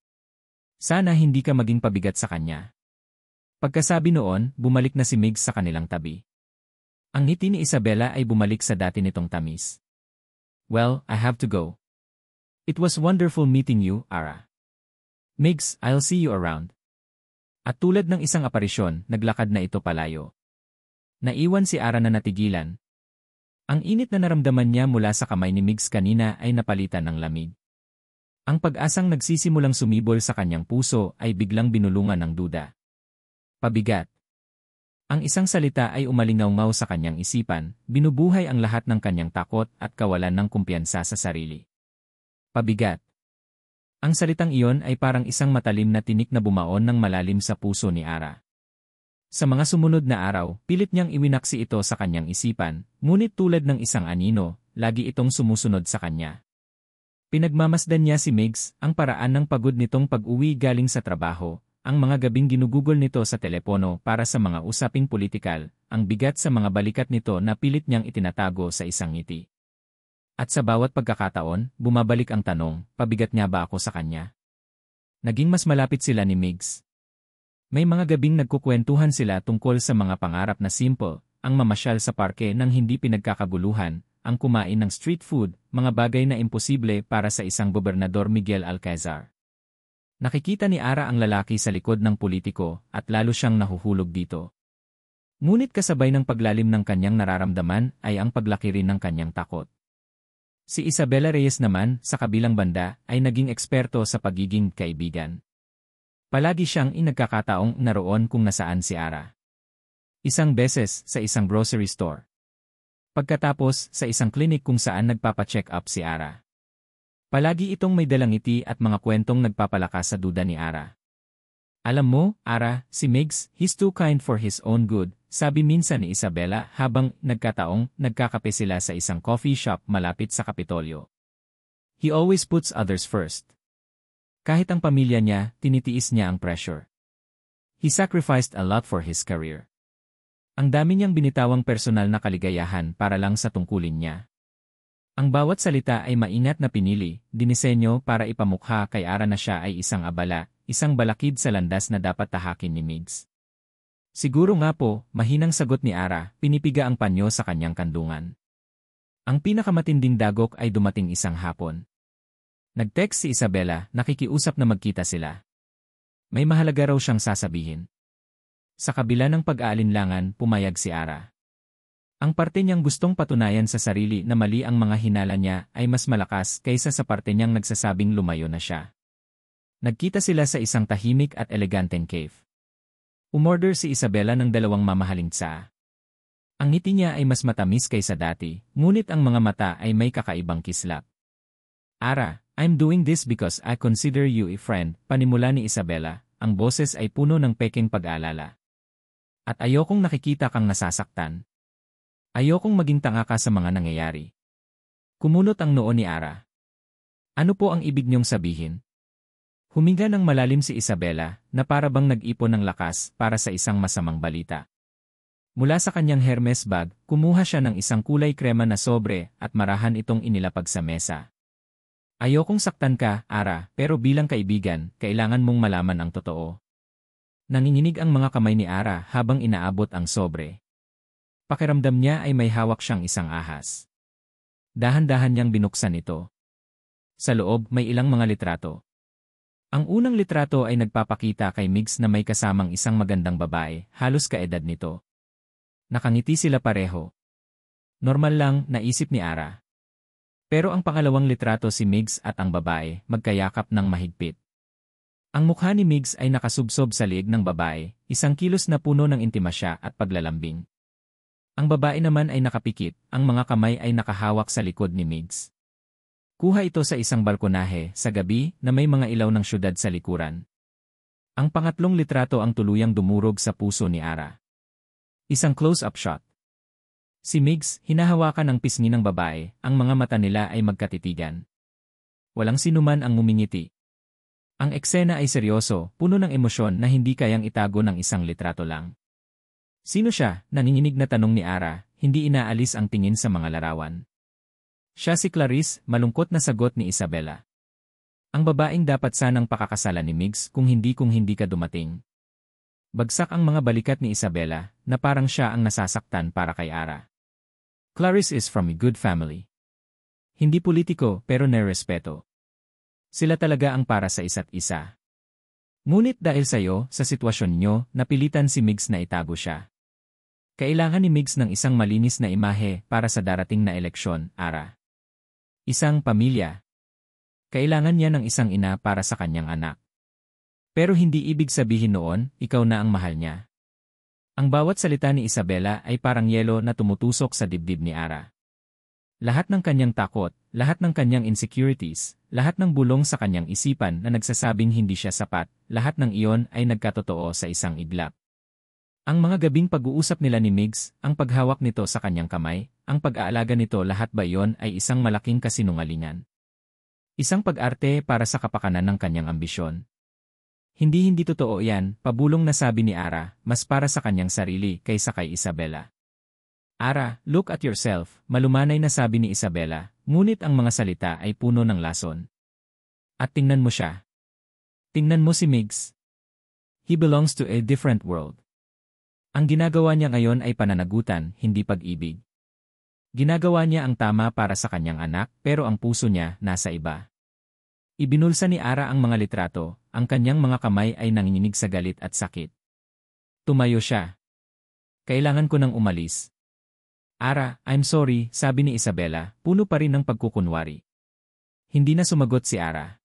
"Sana hindi ka maging pabigat sa kanya." Pagkasabi noon, bumalik na si Migs sa kanilang tabi. Ang ngiti ni Isabela ay bumalik sa dati nitong tamis. "Well, I have to go. It was wonderful meeting you, Ara. Migs, I'll see you around." At tulad ng isang aparisyon, naglakad na ito palayo. Naiwan si Ara na natigilan. Ang init na naramdaman niya mula sa kamay ni Migs kanina ay napalitan ng lamig. Ang pag-asang nagsisimulang sumibol sa kanyang puso ay biglang binulungan ng duda. Pabigat. Ang isang salita ay umalingaw-ngaw sa kanyang isipan, binubuhay ang lahat ng kanyang takot at kawalan ng kumpiyansa sa sarili. Pabigat. Ang salitang iyon ay parang isang matalim na tinik na bumaon ng malalim sa puso ni Ara. Sa mga sumunod na araw, pilit niyang iwinaksi ito sa kanyang isipan, ngunit tulad ng isang anino, lagi itong sumusunod sa kanya. Pinagmamasdan niya si Migs, ang paraan ng pagod nitong pag-uwi galing sa trabaho, ang mga gabing ginugugol nito sa telepono para sa mga usaping politikal, ang bigat sa mga balikat nito na pilit niyang itinatago sa isang ngiti. At sa bawat pagkakataon, bumabalik ang tanong, pabigat niya ba ako sa kanya? Naging mas malapit sila ni Migs. May mga gabing nagkukwentuhan sila tungkol sa mga pangarap na simple, ang mamasyal sa parke nang hindi pinagkakaguluhan, ang kumain ng street food, mga bagay na imposible para sa isang gobernador Miguel Alcazar. Nakikita ni Ara ang lalaki sa likod ng politiko at lalo siyang nahuhulog dito. Ngunit kasabay ng paglalim ng kanyang nararamdaman ay ang paglaki rin ng kanyang takot. Si Isabela Reyes naman, sa kabilang banda, ay naging eksperto sa pagiging kaibigan. Palagi siyang inagkakataong naroon kung nasaan si Ara. Isang beses sa isang grocery store. Pagkatapos sa isang clinic kung saan nagpapacheck up si Ara. Palagi itong may dalang ngiti at mga kwentong nagpapalakas sa duda ni Ara. "Alam mo, Ara, si Migs, he's too kind for his own good," sabi minsan ni Isabela habang nagkataong nagkakape sila sa isang coffee shop malapit sa Kapitolyo. "He always puts others first." Kahit ang pamilya niya, tinitiis niya ang pressure. He sacrificed a lot for his career. Ang dami niyang binitawang personal na kaligayahan para lang sa tungkulin niya. Ang bawat salita ay maingat na pinili, dinisenyo para ipamukha kay Ara na siya ay isang abala, isang balakid sa landas na dapat tahakin ni Migs. Siguro nga po, mahinang sagot ni Ara, pinipiga ang panyo sa kanyang kandungan. Ang pinakamatinding dagok ay dumating isang hapon. Nag-text si Isabela, nakikiusap na magkita sila. May mahalaga raw siyang sasabihin. Sa kabila ng pag-aalinlangan, pumayag si Ara. Ang parte niyang gustong patunayan sa sarili na mali ang mga hinala niya ay mas malakas kaysa sa parte niyang nagsasabing lumayo na siya. Nagkita sila sa isang tahimik at eleganteng cave. Umorder si Isabela ng 2 mamahaling tsa. Ang ngiti niya ay mas matamis kaysa dati, ngunit ang mga mata ay may kakaibang kislap. Ara, I'm doing this because I consider you a friend, panimula ni Isabela, ang boses ay puno ng peking pag-aalala. At ayokong nakikita kang nasasaktan. Ayokong maging tanga ka sa mga nangyayari. Kumunot ang noo ni Ara. Ano po ang ibig niyong sabihin? Huminga ng malalim si Isabela, na para bang nag-ipon ng lakas para sa isang masamang balita. Mula sa kanyang Hermes bag, kumuha siya ng isang kulay krema na sobre at marahan itong inilapag sa mesa. Ayokong saktan ka, Ara, pero bilang kaibigan, kailangan mong malaman ang totoo. Nanginginig ang mga kamay ni Ara habang inaabot ang sobre. Pakiramdam niya ay may hawak siyang isang ahas. Dahan-dahan niyang binuksan ito. Sa loob may ilang mga litrato. Ang unang litrato ay nagpapakita kay Migs na may kasamang isang magandang babae, halos kaedad nito. Nakangiti sila pareho. Normal lang, naisip ni Ara. Pero ang pangalawang litrato si Migs at ang babae, magkayakap ng mahigpit. Ang mukha ni Migs ay nakasubsob sa liig ng babae, isang kilos na puno ng intimasya at paglalambing. Ang babae naman ay nakapikit, ang mga kamay ay nakahawak sa likod ni Migs. Kuha ito sa isang balkonahe sa gabi na may mga ilaw ng syudad sa likuran. Ang pangatlong litrato ang tuluyang dumurog sa puso ni Ara. Isang close-up shot. Si Migs, hinahawakan ang pisngi ng babae, ang mga mata nila ay magkatitigan. Walang sinuman ang ngumingiti. Ang eksena ay seryoso, puno ng emosyon na hindi kayang itago ng isang litrato lang. Sino siya? Nanginginig na tanong ni Ara, hindi inaalis ang tingin sa mga larawan. Siya si Clarice, malungkot na sagot ni Isabela. Ang babaeng dapat sanang pakakasalan ni Migs kung hindi ka dumating. Bagsak ang mga balikat ni Isabela, na parang siya ang nasasaktan para kay Ara. Clarice is from a good family. Hindi politiko pero nerespeto. Sila talaga ang para sa isa't isa. Ngunit dahil sa'yo, sa sitwasyon nyo, napilitan si Migs na itago siya. Kailangan ni Migs ng isang malinis na imahe para sa darating na eleksyon, Ara. Isang pamilya. Kailangan niya ng isang ina para sa kanyang anak. Pero hindi ibig sabihin noon, ikaw na ang mahal niya. Ang bawat salita ni Isabela ay parang yelo na tumutusok sa dibdib ni Ara. Lahat ng kanyang takot, lahat ng kanyang insecurities, lahat ng bulong sa kanyang isipan na nagsasabing hindi siya sapat, lahat ng iyon ay nagkatotoo sa isang iglap. Ang mga gabing pag-uusap nila ni Migs, ang paghawak nito sa kanyang kamay, ang pag-aalaga nito lahat ba iyon ay isang malaking kasinungalingan? Isang pag-arte para sa kapakanan ng kanyang ambisyon. Hindi totoo yan, pabulong na sabi ni Ara, mas para sa kanyang sarili kaysa kay Isabela. Ara, look at yourself, malumanay na sabi ni Isabela, ngunit ang mga salita ay puno ng lason. At tingnan mo siya. Tingnan mo si Migs. He belongs to a different world. Ang ginagawa niya ngayon ay pananagutan, hindi pag-ibig. Ginagawa niya ang tama para sa kanyang anak, pero ang puso niya nasa iba. Ibinulsa ni Ara ang mga litrato, ang kanyang mga kamay ay nanginginig sa galit at sakit. Tumayo siya. Kailangan ko nang umalis. Ara, I'm sorry, sabi ni Isabela, puno pa rin ng pagkukunwari. Hindi na sumagot si Ara.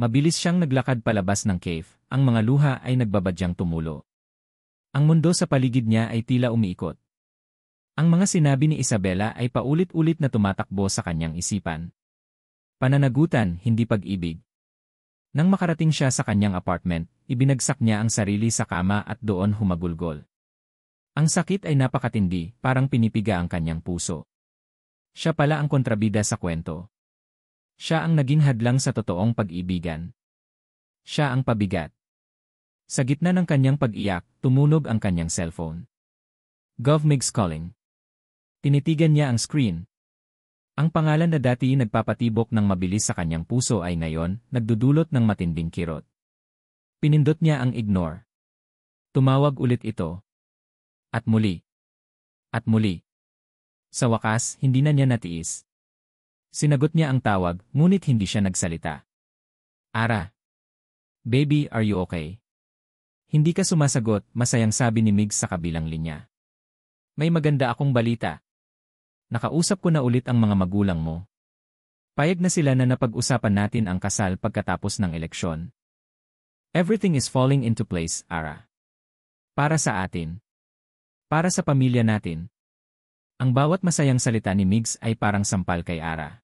Mabilis siyang naglakad palabas ng cave, ang mga luha ay nagbabadyang tumulo. Ang mundo sa paligid niya ay tila umiikot. Ang mga sinabi ni Isabela ay paulit-ulit na tumatakbo sa kanyang isipan. Pananagutan, hindi pag-ibig. Nang makarating siya sa kanyang apartment, ibinagsak niya ang sarili sa kama at doon humagulgol. Ang sakit ay napakatindi, parang pinipiga ang kanyang puso. Siya pala ang kontrabida sa kwento. Siya ang naging hadlang sa totoong pag-ibigan. Siya ang pabigat. Sa gitna ng kanyang pag-iyak, tumunog ang kanyang cellphone. Migs calling. Tinitigan niya ang screen. Ang pangalan na dati nagpapatibok ng mabilis sa kanyang puso ay ngayon, nagdudulot ng matinding kirot. Pinindot niya ang ignore. Tumawag ulit ito. At muli. At muli. Sa wakas, hindi na niya natiis. Sinagot niya ang tawag, ngunit hindi siya nagsalita. Ara. Baby, are you okay? Hindi ka sumasagot, masayang sabi ni Migs sa kabilang linya. May maganda akong balita. Nakausap ko na ulit ang mga magulang mo. Payag na sila na napag-usapan natin ang kasal pagkatapos ng eleksyon. Everything is falling into place, Ara. Para sa atin. Para sa pamilya natin. Ang bawat masayang salita ni Migs ay parang sampal kay Ara.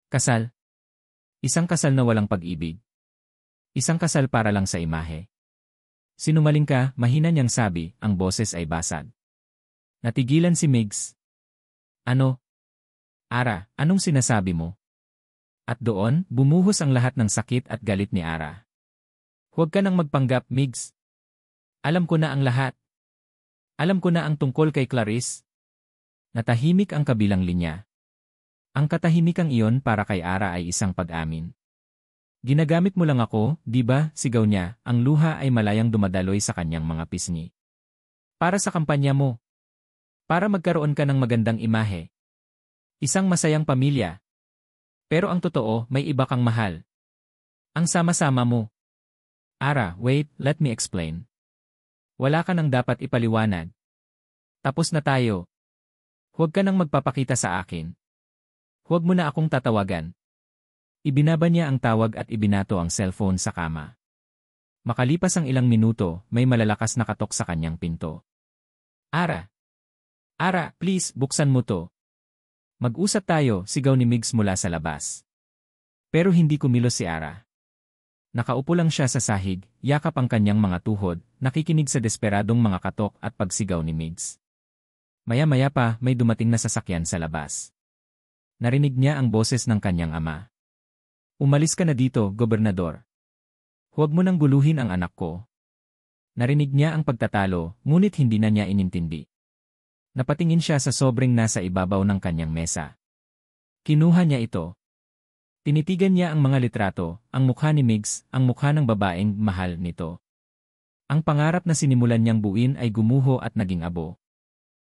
Kasal. Isang kasal na walang pag-ibig. Isang kasal para lang sa imahe. Sinungaling ka, mahina niyang sabi, ang boses ay basag. Natigilan si Migs. Ano? Ara, anong sinasabi mo? At doon, bumuhos ang lahat ng sakit at galit ni Ara. Huwag ka nang magpanggap, Migs. Alam ko na ang lahat. Alam ko na ang tungkol kay Clarice. Natahimik ang kabilang linya. Ang katahimikang iyon para kay Ara ay isang pag-amin. Ginagamit mo lang ako, di ba? Sigaw niya, ang luha ay malayang dumadaloy sa kanyang mga pisngi. Para sa kampanya mo. Para magkaroon ka ng magandang imahe. Isang masayang pamilya. Pero ang totoo, may iba kang mahal. Ang sama-sama mo. Ara, wait, let me explain. Wala ka nang dapat ipaliwanag. Tapos na tayo. Huwag ka nang magpapakita sa akin. Huwag mo na akong tatawagan. Ibinaba niya ang tawag at ibinato ang cellphone sa kama. Makalipas ang ilang minuto, may malalakas na katok sa kanyang pinto. Ara! Ara, please, buksan mo to. Mag-usap tayo, sigaw ni Migs mula sa labas. Pero hindi kumilos si Ara. Nakaupo lang siya sa sahig, yakap ang kanyang mga tuhod, nakikinig sa desperadong mga katok at pagsigaw ni Migs. Maya-maya pa, may dumating na sasakyan sa labas. Narinig niya ang boses ng kanyang ama. Umalis ka na dito, gobernador. Huwag mo nang guluhin ang anak ko. Narinig niya ang pagtatalo, ngunit hindi na niya inintindi. Napatingin siya sa sobrang nasa ibabaw ng kanyang mesa. Kinuha niya ito. Tinitigan niya ang mga litrato, ang mukha ni Migs, ang mukha ng babaeng mahal nito. Ang pangarap na sinimulan niyang buuin ay gumuho at naging abo.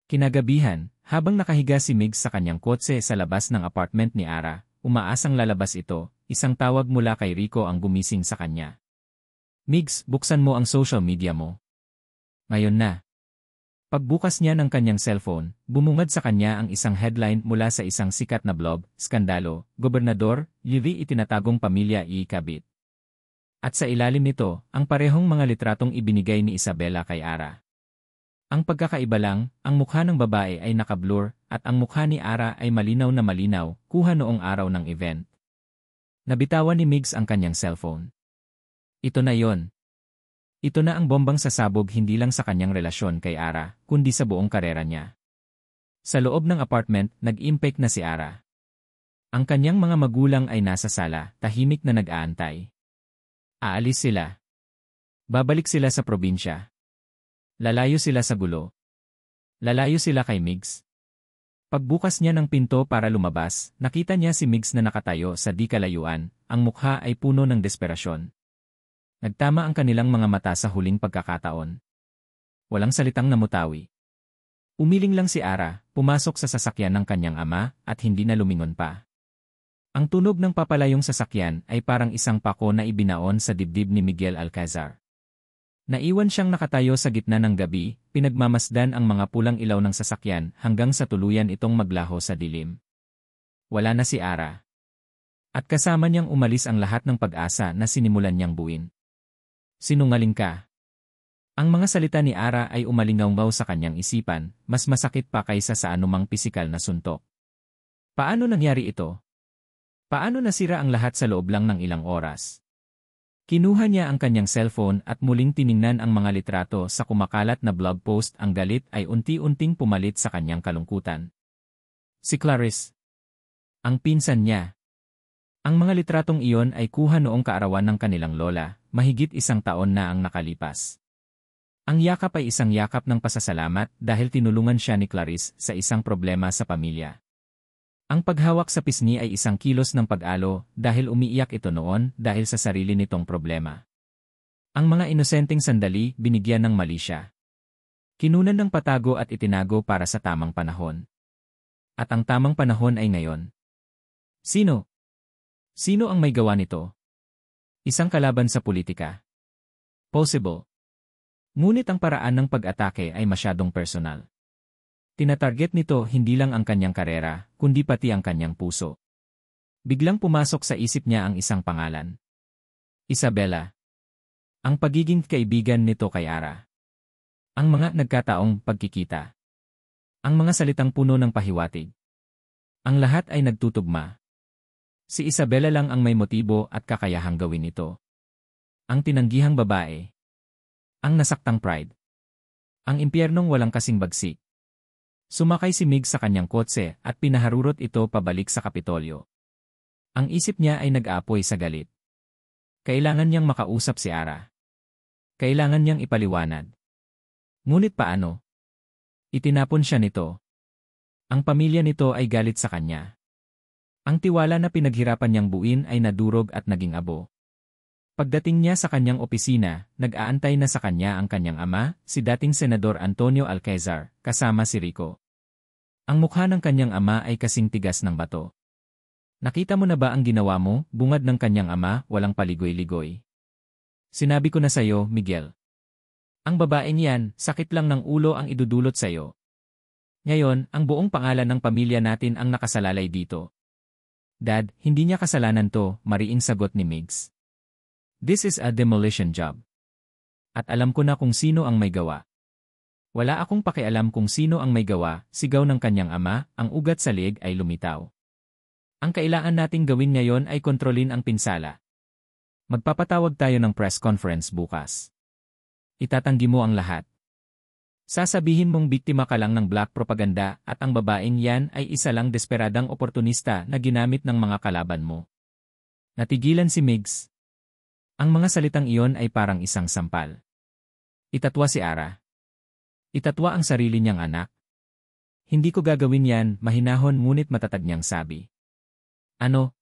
Kinagabihan, habang nakahiga si Migs sa kanyang kotse sa labas ng apartment ni Ara, umaasang lalabas ito. Isang tawag mula kay Rico ang gumising sa kanya. Migs, buksan mo ang social media mo. Ngayon na. Pagbukas niya ng kanyang cellphone, bumungad sa kanya ang isang headline mula sa isang sikat na blog, Skandalo, Gobernador, Yuri itinatagong pamilya iikabit. At sa ilalim nito, ang parehong mga litratong ibinigay ni Isabela kay Ara. Ang pagkakaiba lang, ang mukha ng babae ay nakablur, at ang mukha ni Ara ay malinaw na malinaw, kuha noong araw ng event. Nabitawan ni Migs ang kanyang cellphone. Ito na yon. Ito na ang bombang sasabog hindi lang sa kanyang relasyon kay Ara, kundi sa buong karera niya. Sa loob ng apartment, nag-impact na si Ara. Ang kanyang mga magulang ay nasa sala, tahimik na nag-aantay. Aalis sila. Babalik sila sa probinsya. Lalayo sila sa gulo. Lalayo sila kay Migs. Pagbukas niya ng pinto para lumabas, nakita niya si Migs na nakatayo sa di kalayuan, ang mukha ay puno ng desperasyon. Nagtama ang kanilang mga mata sa huling pagkakataon. Walang salitang namutawi. Umiling lang si Ara, pumasok sa sasakyan ng kanyang ama, at hindi na lumingon pa. Ang tunog ng papalayong sasakyan ay parang isang pako na ibinaon sa dibdib ni Miguel Alcazar. Naiwan siyang nakatayo sa gitna ng gabi, pinagmamasdan ang mga pulang ilaw ng sasakyan hanggang sa tuluyan itong maglaho sa dilim. Wala na si Ara. At kasama niyang umalis ang lahat ng pag-asa na sinimulan niyang buuin. Sinungaling ka. Ang mga salita ni Ara ay umalingaw sa kanyang isipan, mas masakit pa kaysa sa anumang pisikal na suntok. Paano nangyari ito? Paano nasira ang lahat sa loob lang ng ilang oras? Kinuha niya ang kanyang cellphone at muling tiningnan ang mga litrato sa kumakalat na blog post. Ang galit ay unti-unting pumalit sa kanyang kalungkutan. Si Clarice. Ang pinsan niya. Ang mga litratong iyon ay kuha noong kaarawan ng kanilang lola, mahigit 1 taon na ang nakalipas. Ang yakap ay isang yakap ng pasasalamat dahil tinulungan siya ni Clarice sa isang problema sa pamilya. Ang paghawak sa pisngi ay isang kilos ng pag-alo dahil umiiyak ito noon dahil sa sarili nitong problema. Ang mga inosenteng sandali binigyan ng mali siya. Kinunan ng patago at itinago para sa tamang panahon. At ang tamang panahon ay ngayon. Sino? Sino ang may gawa nito? Isang kalaban sa politika. Possible. Ngunit ang paraan ng pag-atake ay masyadong personal. Tinatarget nito hindi lang ang kanyang karera, kundi pati ang kanyang puso. Biglang pumasok sa isip niya ang isang pangalan. Isabela. Ang pagiging kaibigan nito kay Ara. Ang mga nagkataong pagkikita. Ang mga salitang puno ng pahiwatig. Ang lahat ay nagtutugma. Si Isabela lang ang may motibo at kakayahang gawin ito. Ang tinanggihang babae. Ang nasaktang pride. Ang impyernong walang kasing bagsik. Sumakay si Mig sa kanyang kotse at pinaharurot ito pabalik sa Kapitolyo. Ang isip niya ay nag-aapoy sa galit. Kailangan niyang makausap si Ara. Kailangan niyang ipaliwanag. Ngunit paano? Itinapon siya nito. Ang pamilya nito ay galit sa kanya. Ang tiwala na pinaghirapan niyang buuin ay nadurog at naging abo. Pagdating niya sa kanyang opisina, nag-aantay na sa kanya ang kanyang ama, si dating Senador Antonio Alquezar, kasama si Rico. Ang mukha ng kanyang ama ay kasing tigas ng bato. Nakita mo na ba ang ginawa mo, bungad ng kanyang ama, walang paligoy-ligoy? Sinabi ko na sayo, Miguel. Ang babaeng yan, sakit lang ng ulo ang idudulot sayo. Ngayon, ang buong pangalan ng pamilya natin ang nakasalalay dito. Dad, hindi niya kasalanan to, mariing sagot ni Migs. This is a demolition job. At alam ko na kung sino ang may gawa. Wala akong pakialam kung sino ang may gawa, sigaw ng kanyang ama, ang ugat sa leeg ay lumitaw. Ang kailangan nating gawin ngayon ay kontrolin ang pinsala. Magpapatawag tayo ng press conference bukas. Itatanggi mo ang lahat. Sasabihin mong biktima ka lang ng black propaganda at ang babaeng yan ay isa lang desperadang oportunista na ginamit ng mga kalaban mo. Natigilan si Migs. Ang mga salitang iyon ay parang isang sampal. Itatwa si Ara. Itatwa ang sarili niyang anak. Hindi ko gagawin yan, mahinahon ngunit matatag niyang sabi. Ano?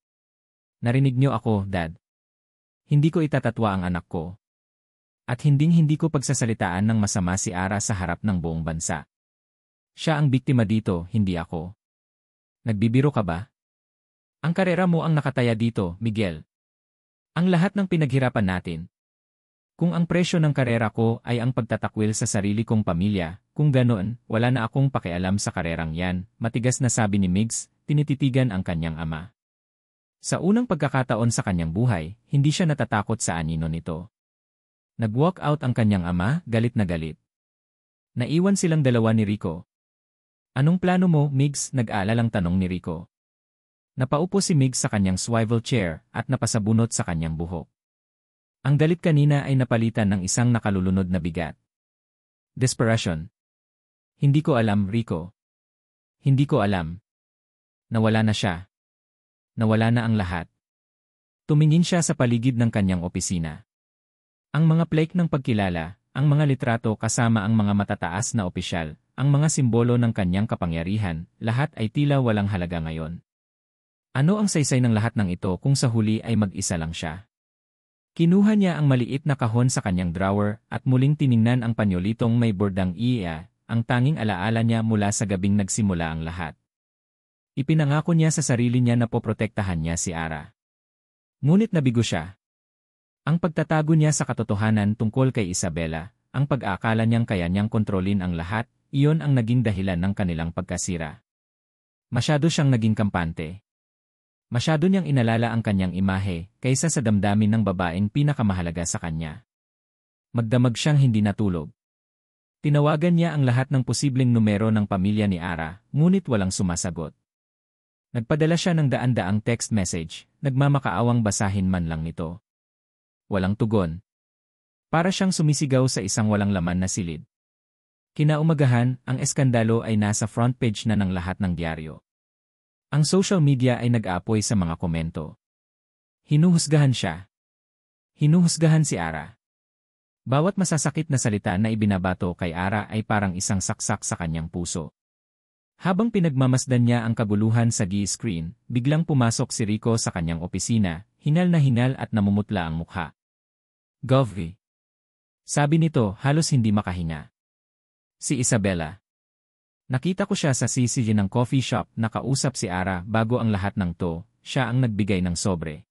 Narinig niyo ako, Dad. Hindi ko itatatwa ang anak ko. At hindi ko pagsasalitaan ng masama si Ara sa harap ng buong bansa. Siya ang biktima dito, hindi ako. Nagbibiro ka ba? Ang karera mo ang nakataya dito, Miguel. Ang lahat ng pinaghirapan natin. Kung ang presyo ng karera ko ay ang pagtatakwil sa sarili kong pamilya, kung ganoon, wala na akong pakialam sa karerang yan, matigas na sabi ni Migs, tinititigan ang kanyang ama. Sa unang pagkakataon sa kanyang buhay, hindi siya natatakot sa anino nito. Nag-walk out ang kanyang ama, galit na galit. Naiwan silang dalawa ni Rico. Anong plano mo, Migs? Nag-aalalang tanong ni Rico. Napaupo si Migs sa kanyang swivel chair at napasabunot sa kanyang buhok. Ang galit kanina ay napalitan ng isang nakalulunod na bigat. Desperation. Hindi ko alam, Rico. Hindi ko alam. Nawala na siya. Nawala na ang lahat. Tumingin siya sa paligid ng kanyang opisina. Ang mga plaque ng pagkilala, ang mga litrato kasama ang mga matataas na opisyal, ang mga simbolo ng kanyang kapangyarihan, lahat ay tila walang halaga ngayon. Ano ang saysay ng lahat ng ito kung sa huli ay mag-isa lang siya? Kinuha niya ang maliit na kahon sa kanyang drawer at muling tiningnan ang panyolitong may bordang iya, ang tanging alaala niya mula sa gabing nagsimula ang lahat. Ipinangako niya sa sarili niya na poprotektahan niya si Ara. Ngunit nabigo siya. Ang pagtatago niya sa katotohanan tungkol kay Isabela, ang pag-aakala niyang kaya niyang kontrolin ang lahat, iyon ang naging dahilan ng kanilang pagkasira. Masyado siyang naging kampante. Masyado niyang inalala ang kanyang imahe kaysa sa damdamin ng babaeng pinakamahalaga sa kanya. Magdamag siyang hindi natulog. Tinawagan niya ang lahat ng posibleng numero ng pamilya ni Ara, ngunit walang sumasagot. Nagpadala siya ng daan-daang text message, nagmamakaawang basahin man lang nito. Walang tugon. Para siyang sumisigaw sa isang walang laman na silid. Kinaumagahan, ang eskandalo ay nasa front page na ng lahat ng diaryo. Ang social media ay nag-aapoy sa mga komento. Hinuhusgahan siya. Hinuhusgahan si Ara. Bawat masasakit na salita na ibinabato kay Ara ay parang isang saksak sa kanyang puso. Habang pinagmamasdan niya ang kaguluhan sa G-screen, biglang pumasok si Rico sa kanyang opisina, hinal na hinal at namumutla ang mukha. Govy. Sabi nito halos hindi makahinga. Si Isabela. Nakita ko siya sa CCG ng coffee shop nakausap si Ara bago ang lahat ng to, siya ang nagbigay ng sobre.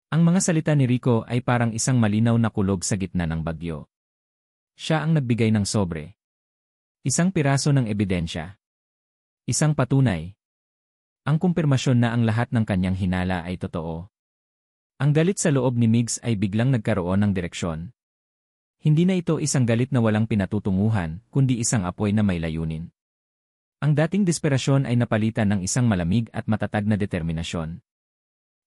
Ang mga salita ni Rico ay parang isang malinaw na kulog sa gitna ng bagyo. Siya ang nagbigay ng sobre. Isang piraso ng ebidensya. Isang patunay. Ang kumpirmasyon na ang lahat ng kanyang hinala ay totoo. Ang galit sa loob ni Migs ay biglang nagkaroon ng direksyon. Hindi na ito isang galit na walang pinatutunguhan, kundi isang apoy na may layunin. Ang dating desperasyon ay napalitan ng isang malamig at matatag na determinasyon.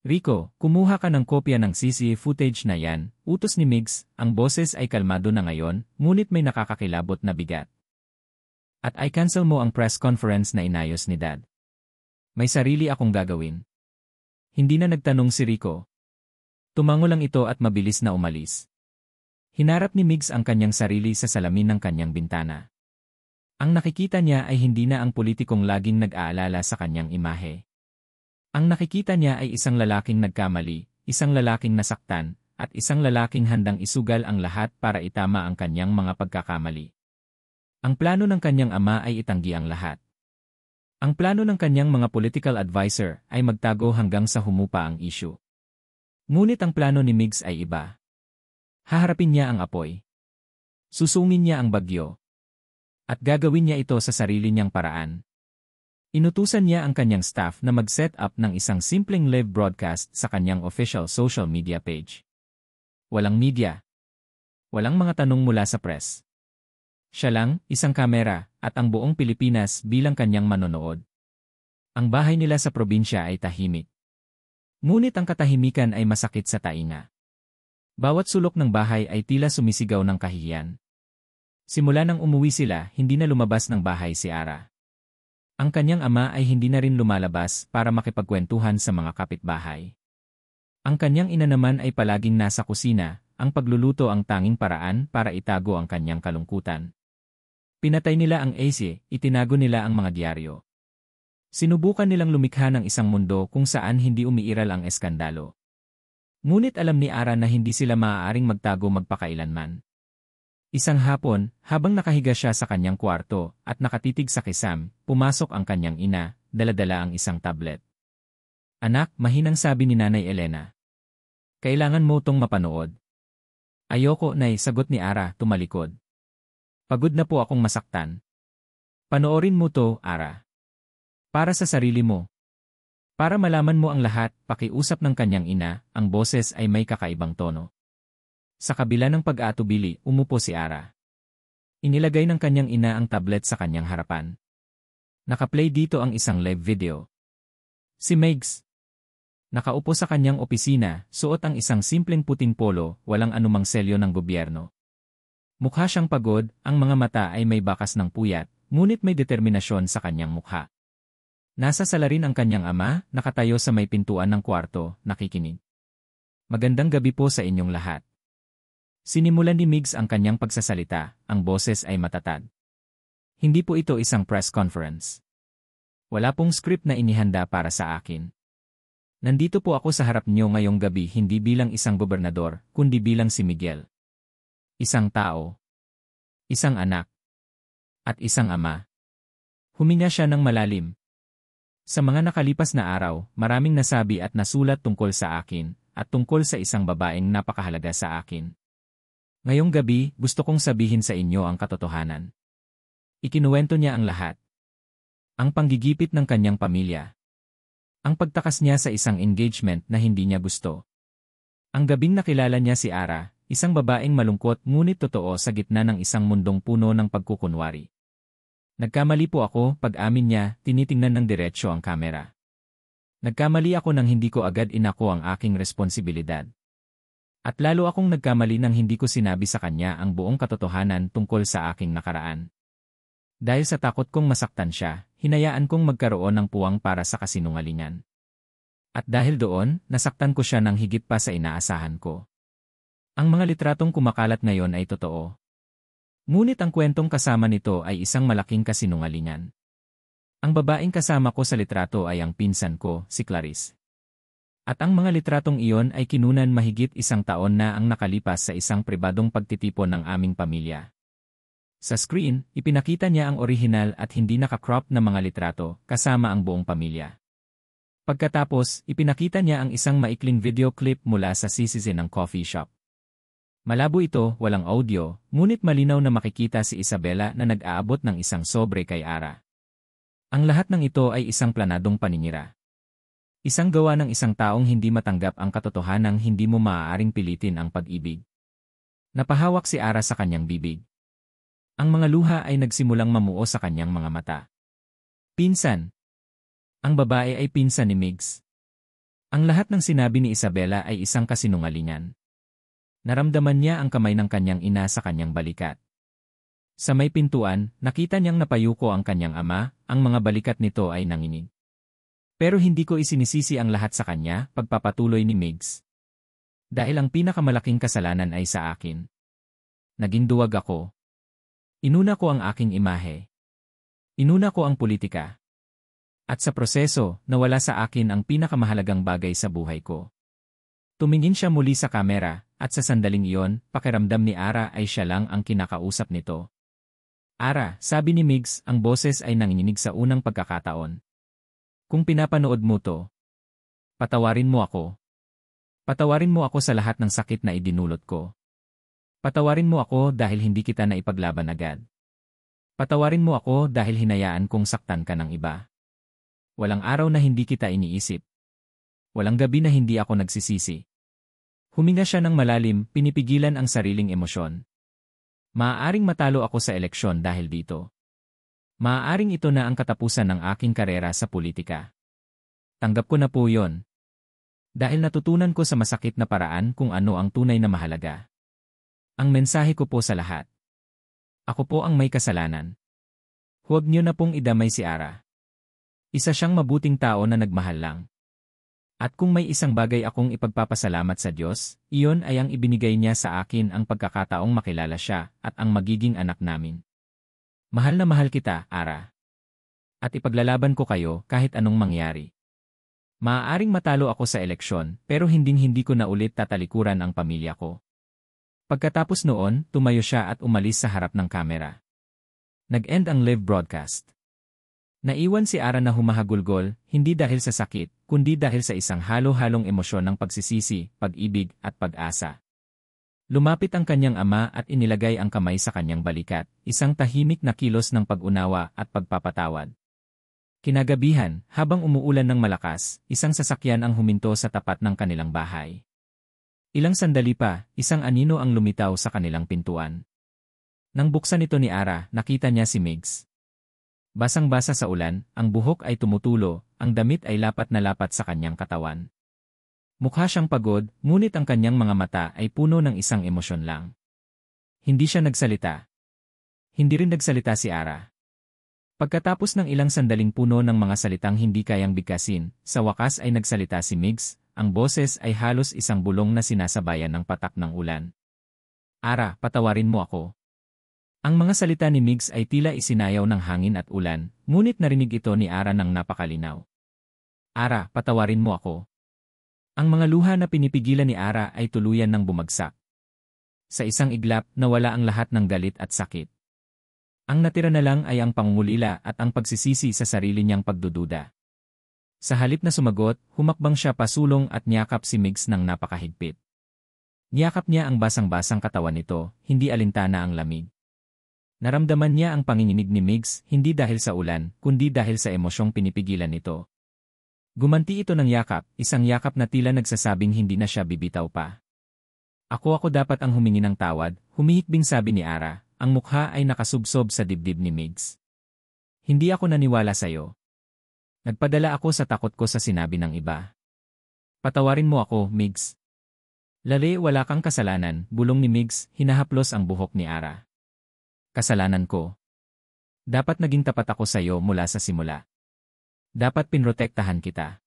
Rico, kumuha ka ng kopya ng CCTV footage na yan, utos ni Migs, ang boses ay kalmado na ngayon, ngunit may nakakakilabot na bigat. At i-cancel mo ang press conference na inayos ni Dad. May sarili akong gagawin. Hindi na nagtanong si Rico. Tumango lang ito at mabilis na umalis. Hinarap ni Migs ang kanyang sarili sa salamin ng kanyang bintana. Ang nakikita niya ay hindi na ang politikong laging nag-aalala sa kanyang imahe. Ang nakikita niya ay isang lalaking nagkamali, isang lalaking nasaktan, at isang lalaking handang isugal ang lahat para itama ang kanyang mga pagkakamali. Ang plano ng kanyang ama ay itanggi ang lahat. Ang plano ng kanyang mga political advisor ay magtago hanggang sa humupa ang issue. Ngunit ang plano ni Migs ay iba. Haharapin niya ang apoy. Susungin niya ang bagyo. At gagawin niya ito sa sarili niyang paraan. Inutusan niya ang kanyang staff na mag-set up ng isang simpleng live broadcast sa kanyang official social media page. Walang media. Walang mga tanong mula sa press. Siya lang, isang kamera, at ang buong Pilipinas bilang kanyang manonood. Ang bahay nila sa probinsya ay tahimik. Ngunit ang katahimikan ay masakit sa tainga. Bawat sulok ng bahay ay tila sumisigaw ng kahihiyan. Simula nang umuwi sila, hindi na lumabas ng bahay si Ara. Ang kanyang ama ay hindi na rin lumalabas para makipagkwentuhan sa mga kapitbahay. Ang kanyang ina naman ay palaging nasa kusina, ang pagluluto ang tanging paraan para itago ang kanyang kalungkutan. Pinatay nila ang AC, itinago nila ang mga diaryo. Sinubukan nilang lumikha ng isang mundo kung saan hindi umiiral ang eskandalo. Ngunit alam ni Ara na hindi sila maaaring magtago magpakailanman. Isang hapon, habang nakahiga siya sa kanyang kwarto at nakatitig sa kisam, pumasok ang kanyang ina, dala-dala ang isang tablet. Anak, mahinang sabi ni Nanay Elena. Kailangan mo tong mapanood. Ayoko, Nay, sagot ni Ara, tumalikod. Pagod na po akong masaktan. Panoorin mo to, Ara. Para sa sarili mo. Para malaman mo ang lahat, pakiusap ng kanyang ina, ang boses ay may kakaibang tono. Sa kabila ng pag-aatubili, umupo si Ara. Inilagay ng kanyang ina ang tablet sa kanyang harapan. Nakaplay dito ang isang live video. Si Megs. Nakaupo sa kanyang opisina, suot ang isang simpleng puting polo, walang anumang selyo ng gobyerno. Mukha siyang pagod, ang mga mata ay may bakas ng puyat, ngunit may determinasyon sa kanyang mukha. Nasa sala rin ang kanyang ama, nakatayo sa may pintuan ng kwarto, nakikinig. Magandang gabi po sa inyong lahat. Sinimulan ni Migs ang kanyang pagsasalita, ang boses ay matatag. Hindi po ito isang press conference. Wala pong script na inihanda para sa akin. Nandito po ako sa harap niyo ngayong gabi hindi bilang isang gobernador, kundi bilang si Miguel. Isang tao. Isang anak. At isang ama. Huminga siya ng malalim. Sa mga nakalipas na araw, maraming nasabi at nasulat tungkol sa akin, at tungkol sa isang babaeng napakahalaga sa akin. Ngayong gabi, gusto kong sabihin sa inyo ang katotohanan. Ikinuwento niya ang lahat. Ang panggigipit ng kanyang pamilya. Ang pagtakas niya sa isang engagement na hindi niya gusto. Ang gabing nakilala niya si Ara, isang babaeng malungkot ngunit totoo sa gitna ng isang mundong puno ng pagkukunwari. Nagkamali po ako, pag-amin niya, tinitingnan ng diretsyo ang kamera. Nagkamali ako nang hindi ko agad inako ang aking responsibilidad. At lalo akong nagkamali nang hindi ko sinabi sa kanya ang buong katotohanan tungkol sa aking nakaraan. Dahil sa takot kong masaktan siya, hinayaan kong magkaroon ng puwang para sa kasinungalingan. At dahil doon, nasaktan ko siya ng higit pa sa inaasahan ko. Ang mga litratong kumakalat ngayon ay totoo. Ngunit ang kwentong kasama nito ay isang malaking kasinungalingan. Ang babaeng kasama ko sa litrato ay ang pinsan ko, si Clarice. At ang mga litratong iyon ay kinunan mahigit 1 taon na ang nakalipas sa isang pribadong pagtitipon ng aming pamilya. Sa screen, ipinakita niya ang orihinal at hindi naka-crop na mga litrato kasama ang buong pamilya. Pagkatapos, ipinakita niya ang isang maikling video clip mula sa sisisi ng coffee shop. Malabo ito, walang audio, ngunit malinaw na makikita si Isabela na nag-aabot ng isang sobre kay Ara. Ang lahat ng ito ay isang planadong paninira. Isang gawa ng isang taong hindi matanggap ang katotohanang hindi mo maaaring pilitin ang pag-ibig. Napahawak si Ara sa kanyang bibig. Ang mga luha ay nagsimulang mamuo sa kanyang mga mata. Pinsan. Ang babae ay pinsan ni Migs. Ang lahat ng sinabi ni Isabela ay isang kasinungalingan. Naramdaman niya ang kamay ng kanyang ina sa kanyang balikat. Sa may pintuan, nakita niyang napayuko ang kanyang ama, ang mga balikat nito ay nanginig. Pero hindi ko isinisisi ang lahat sa kanya, pagpapatuloy ni Migs. Dahil ang pinakamalaking kasalanan ay sa akin. Naging duwag ako. Inuna ko ang aking imahe. Inuna ko ang politika. At sa proseso, nawala sa akin ang pinakamahalagang bagay sa buhay ko. Tumingin siya muli sa kamera, at sa sandaling iyon, pakiramdam ni Ara ay siya lang ang kinakausap nito. Ara, sabi ni Migs, ang boses ay nanginginig sa unang pagkakataon. Kung pinapanood mo to, patawarin mo ako. Patawarin mo ako sa lahat ng sakit na idinulot ko. Patawarin mo ako dahil hindi kita naipaglaban agad. Patawarin mo ako dahil hinayaan kong saktan ka ng iba. Walang araw na hindi kita iniisip. Walang gabi na hindi ako nagsisisi. Huminga siya ng malalim, pinipigilan ang sariling emosyon. Maaaring matalo ako sa eleksyon dahil dito. Maaaring ito na ang katapusan ng aking karera sa politika. Tanggap ko na po yon. Dahil natutunan ko sa masakit na paraan kung ano ang tunay na mahalaga. Ang mensahe ko po sa lahat. Ako po ang may kasalanan. Huwag niyo na pong idamay si Ara. Isa siyang mabuting tao na nagmahal lang. At kung may isang bagay akong ipagpapasalamat sa Diyos, iyon ay ang ibinigay niya sa akin ang pagkakataong makilala siya at ang magiging anak namin. Mahal na mahal kita, Ara. At ipaglalaban ko kayo kahit anong mangyari. Maaaring matalo ako sa eleksyon pero hindi ko na ulit tatalikuran ang pamilya ko. Pagkatapos noon, tumayo siya at umalis sa harap ng kamera. Nag-end ang live broadcast. Naiwan si Ara na humahagulgol, hindi dahil sa sakit, kundi dahil sa isang halo-halong emosyon ng pagsisisi, pag-ibig at pag-asa. Lumapit ang kanyang ama at inilagay ang kamay sa kanyang balikat, isang tahimik na kilos ng pag-unawa at pagpapatawad. Kinagabihan, habang umuulan ng malakas, isang sasakyan ang huminto sa tapat ng kanilang bahay. Ilang sandali pa, isang anino ang lumitaw sa kanilang pintuan. Nang buksan ito ni Ara, nakita niya si Migs. Basang-basa sa ulan, ang buhok ay tumutulo, ang damit ay lapat na lapat sa kanyang katawan. Mukha siyang pagod, ngunit ang kanyang mga mata ay puno ng isang emosyon lang. Hindi siya nagsalita. Hindi rin nagsalita si Ara. Pagkatapos ng ilang sandaling puno ng mga salitang hindi kayang bigkasin, sa wakas ay nagsalita si Migs, ang boses ay halos isang bulong na sinasabayan ng patak ng ulan. Ara, patawarin mo ako. Ang mga salita ni Migs ay tila isinayaw ng hangin at ulan, ngunit narinig ito ni Ara ng napakalinaw. Ara, patawarin mo ako. Ang mga luha na pinipigilan ni Ara ay tuluyan ng bumagsak. Sa isang iglap, nawala ang lahat ng galit at sakit. Ang natira na lang ay ang pangungulila at ang pagsisisi sa sarili niyang pagdududa. Sa halip na sumagot, humakbang siya pasulong at niyakap si Migs ng napakahigpit. Niyakap niya ang basang-basang katawan nito, hindi alintana ang lamig. Naramdaman niya ang panginginig ni Migs, hindi dahil sa ulan, kundi dahil sa emosyong pinipigilan nito. Gumanti ito ng yakap, isang yakap na tila nagsasabing hindi na siya bibitaw pa. Ako dapat ang humingi ng tawad, humihikbing sabi ni Ara, ang mukha ay nakasubsob sa dibdib ni Migs. Hindi ako naniwala sa'yo. Nagpadala ako sa takot ko sa sinabi ng iba. Patawarin mo ako, Migs. Lali, wala kang kasalanan, bulong ni Migs, hinahaplos ang buhok ni Ara. Kasalanan ko. Dapat naging tapat ako sa'yo mula sa simula. Dapat pinrotektahan kita.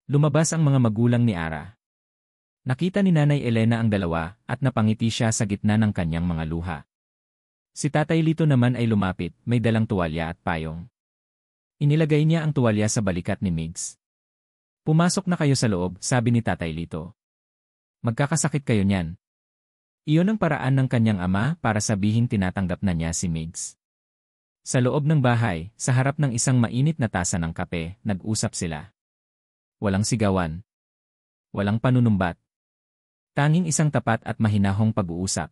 Lumabas ang mga magulang ni Ara. Nakita ni Nanay Elena ang dalawa at napangiti siya sa gitna ng kanyang mga luha. Si Tatay Lito naman ay lumapit, may dalang tuwalya at payong. Inilagay niya ang tuwalya sa balikat ni Migs. Pumasok na kayo sa loob, sabi ni Tatay Lito. Magkakasakit kayo niyan. Iyon ang paraan ng kanyang ama para sabihin tinatanggap na niya si Migs. Sa loob ng bahay, sa harap ng isang mainit na tasa ng kape, nag-usap sila. Walang sigawan. Walang panunumbat. Tanging isang tapat at mahinahong pag-uusap.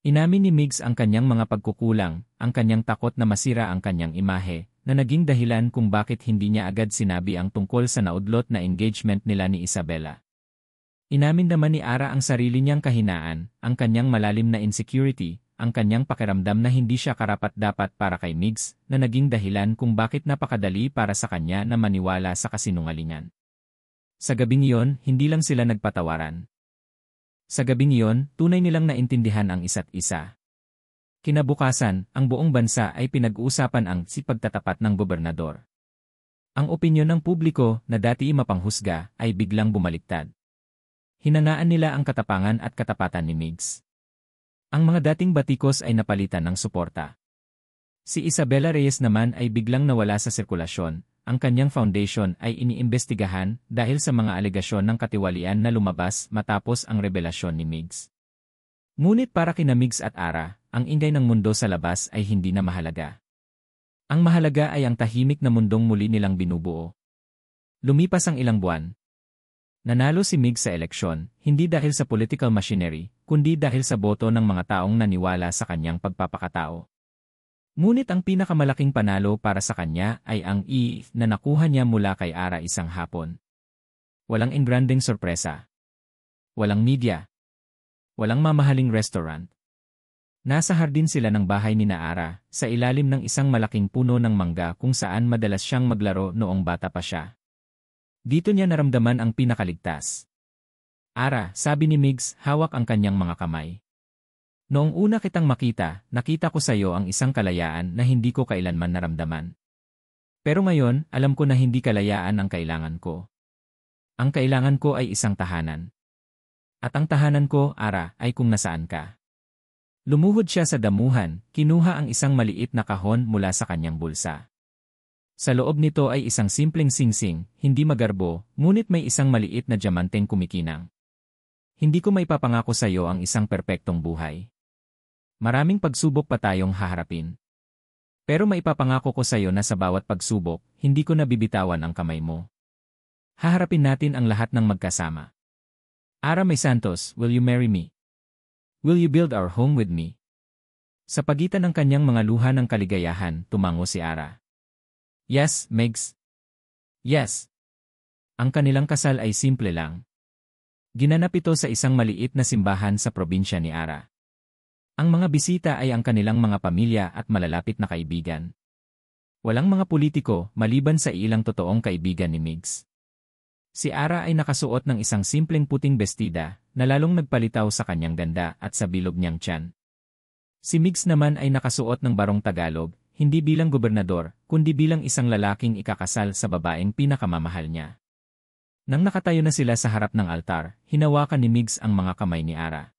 Inamin ni Migs ang kanyang mga pagkukulang, ang kanyang takot na masira ang kanyang imahe, na naging dahilan kung bakit hindi niya agad sinabi ang tungkol sa naudlot na engagement nila ni Isabela. Inamin naman ni Ara ang sarili niyang kahinaan, ang kanyang malalim na insecurity, ang kanyang pakiramdam na hindi siya karapat-dapat para kay Migs, na naging dahilan kung bakit napakadali para sa kanya na maniwala sa kasinungalingan. Sa gabing iyon, hindi lang sila nagpatawaran. Sa gabing iyon, tunay nilang naintindihan ang isa't isa. Kinabukasan, ang buong bansa ay pinag-uusapan ang pagtatapat ng gobernador. Ang opinyon ng publiko, na dati mapanghusga, ay biglang bumaliktad. Hinangaan nila ang katapangan at katapatan ni Migs. Ang mga dating batikos ay napalitan ng suporta. Si Isabela Reyes naman ay biglang nawala sa sirkulasyon. Ang kanyang foundation ay iniimbestigahan dahil sa mga alegasyon ng katiwalian na lumabas matapos ang revelasyon ni Migs. Ngunit para kina Migs at Ara, ang ingay ng mundo sa labas ay hindi na mahalaga. Ang mahalaga ay ang tahimik na mundong muli nilang binubuo. Lumipas ang ilang buwan. Nanalo si Migs sa eleksyon, hindi dahil sa political machinery, kundi dahil sa boto ng mga taong naniwala sa kanyang pagpapakatao. Ngunit ang pinakamalaking panalo para sa kanya ay ang na nakuha niya mula kay Ara isang hapon. Walang engranding sorpresa. Walang media. Walang mamahaling restaurant. Nasa hardin sila ng bahay ni Ara, sa ilalim ng isang malaking puno ng mangga kung saan madalas siyang maglaro noong bata pa siya. Dito niya naramdaman ang pinakaligtas. Ara, sabi ni Migs, hawak ang kanyang mga kamay. Noong una kitang makita, nakita ko sa iyo ang isang kalayaan na hindi ko kailanman naramdaman. Pero ngayon, alam ko na hindi kalayaan ang kailangan ko. Ang kailangan ko ay isang tahanan. At ang tahanan ko, Ara, ay kung nasaan ka. Lumuhod siya sa damuhan, kinuha ang isang maliit na kahon mula sa kanyang bulsa. Sa loob nito ay isang simpleng singsing, hindi magarbo, ngunit may isang maliit na diamanteng kumikinang. Hindi ko maipapangako sa iyo ang isang perpektong buhay. Maraming pagsubok pa tayong haharapin. Pero maipapangako ko sa iyo na sa bawat pagsubok, hindi ko nabibitawan ang kamay mo. Haharapin natin ang lahat ng magkasama. Ara May Santos, will you marry me? Will you build our home with me? Sa pagitan ng kanyang mga luha ng kaligayahan, tumango si Ara. Yes, Migs. Yes. Ang kanilang kasal ay simple lang. Ginanap ito sa isang maliit na simbahan sa probinsya ni Ara. Ang mga bisita ay ang kanilang mga pamilya at malalapit na kaibigan. Walang mga politiko maliban sa ilang totoong kaibigan ni Migs. Si Ara ay nakasuot ng isang simpleng puting bestida na lalong nagpalitaw sa kanyang ganda at sa bilog niyang tiyan. Si Migs naman ay nakasuot ng barong Tagalog, hindi bilang gobernador, kundi bilang isang lalaking ikakasal sa babaeng pinakamamahal niya. Nang nakatayo na sila sa harap ng altar, hinawakan ni Migs ang mga kamay ni Ara.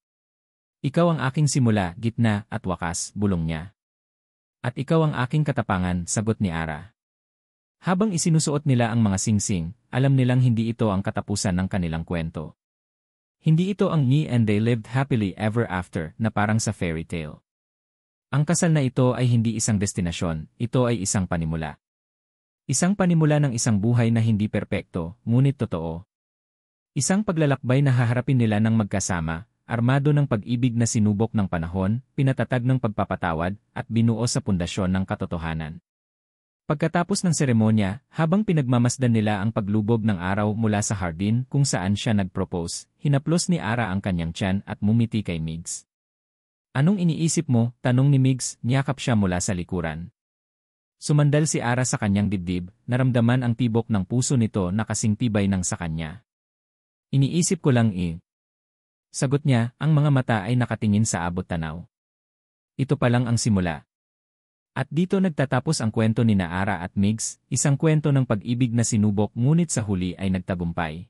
Ikaw ang aking simula, gitna, at wakas, bulong niya. At ikaw ang aking katapangan, sagot ni Ara. Habang isinusuot nila ang mga singsing, alam nilang hindi ito ang katapusan ng kanilang kwento. Hindi ito ang me and they lived happily ever after na parang sa fairy tale. Ang kasal na ito ay hindi isang destinasyon, ito ay isang panimula. Isang panimula ng isang buhay na hindi perpekto, ngunit totoo. Isang paglalakbay na haharapin nila ng magkasama, armado ng pag-ibig na sinubok ng panahon, pinatatag ng pagpapatawad, at binuo sa pundasyon ng katotohanan. Pagkatapos ng seremonya, habang pinagmamasdan nila ang paglubog ng araw mula sa hardin kung saan siya nag-propose, hinaplos ni Ara ang kanyang tiyan at mumiti kay Migs. Anong iniisip mo? Tanong ni Migs, niyakap siya mula sa likuran. Sumandal si Ara sa kanyang dibdib, naramdaman ang tibok ng puso nito na kasing tibay ng sa kanya. Iniisip ko lang Sagot niya, ang mga mata ay nakatingin sa abot tanaw. Ito pa lang ang simula. At dito nagtatapos ang kwento ni Ara at Migs, isang kwento ng pag-ibig na sinubok ngunit sa huli ay nagtagumpay.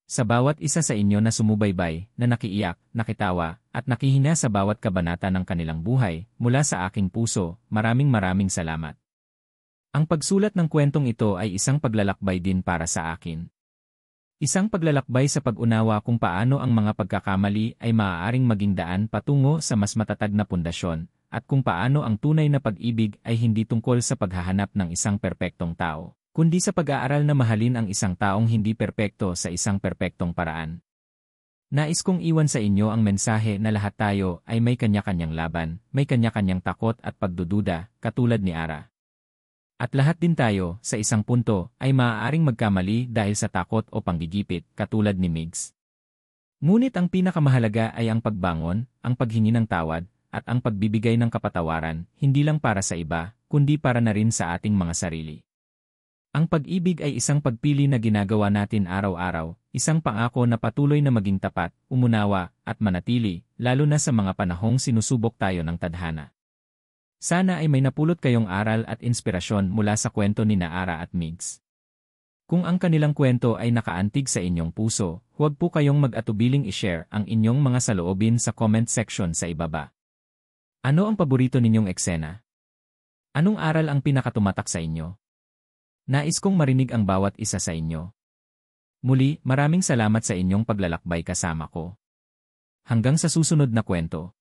Sa bawat isa sa inyo na sumubaybay, na nakiiyak, nakitawa, at nakihina sa bawat kabanata ng kanilang buhay, mula sa aking puso, maraming salamat. Ang pagsulat ng kwentong ito ay isang paglalakbay din para sa akin. Isang paglalakbay sa pag-unawa kung paano ang mga pagkakamali ay maaaring maging daan patungo sa mas matatag na pundasyon, at kung paano ang tunay na pag-ibig ay hindi tungkol sa paghahanap ng isang perpektong tao, kundi sa pag-aaral na mahalin ang isang taong hindi perpekto sa isang perpektong paraan. Nais kong iwan sa inyo ang mensahe na lahat tayo ay may kanya-kanyang laban, may kanya-kanyang takot at pagdududa, katulad ni Ara. At lahat din tayo, sa isang punto, ay maaaring magkamali dahil sa takot o panggigipit, katulad ni Migs. Ngunit ang pinakamahalaga ay ang pagbangon, ang paghingi ng tawad, at ang pagbibigay ng kapatawaran, hindi lang para sa iba, kundi para na rin sa ating mga sarili. Ang pag-ibig ay isang pagpili na ginagawa natin araw-araw, isang pangako na patuloy na maging tapat, umunawa, at manatili, lalo na sa mga panahong sinusubok tayo ng tadhana. Sana ay may napulot kayong aral at inspirasyon mula sa kwento ni Ara at Migs. Kung ang kanilang kwento ay nakaantig sa inyong puso, huwag po kayong mag-atubiling i-share ang inyong mga saloobin sa comment section sa ibaba. Ano ang paborito ninyong eksena? Anong aral ang pinakatumatak sa inyo? Nais kong marinig ang bawat isa sa inyo. Muli, maraming salamat sa inyong paglalakbay kasama ko. Hanggang sa susunod na kwento.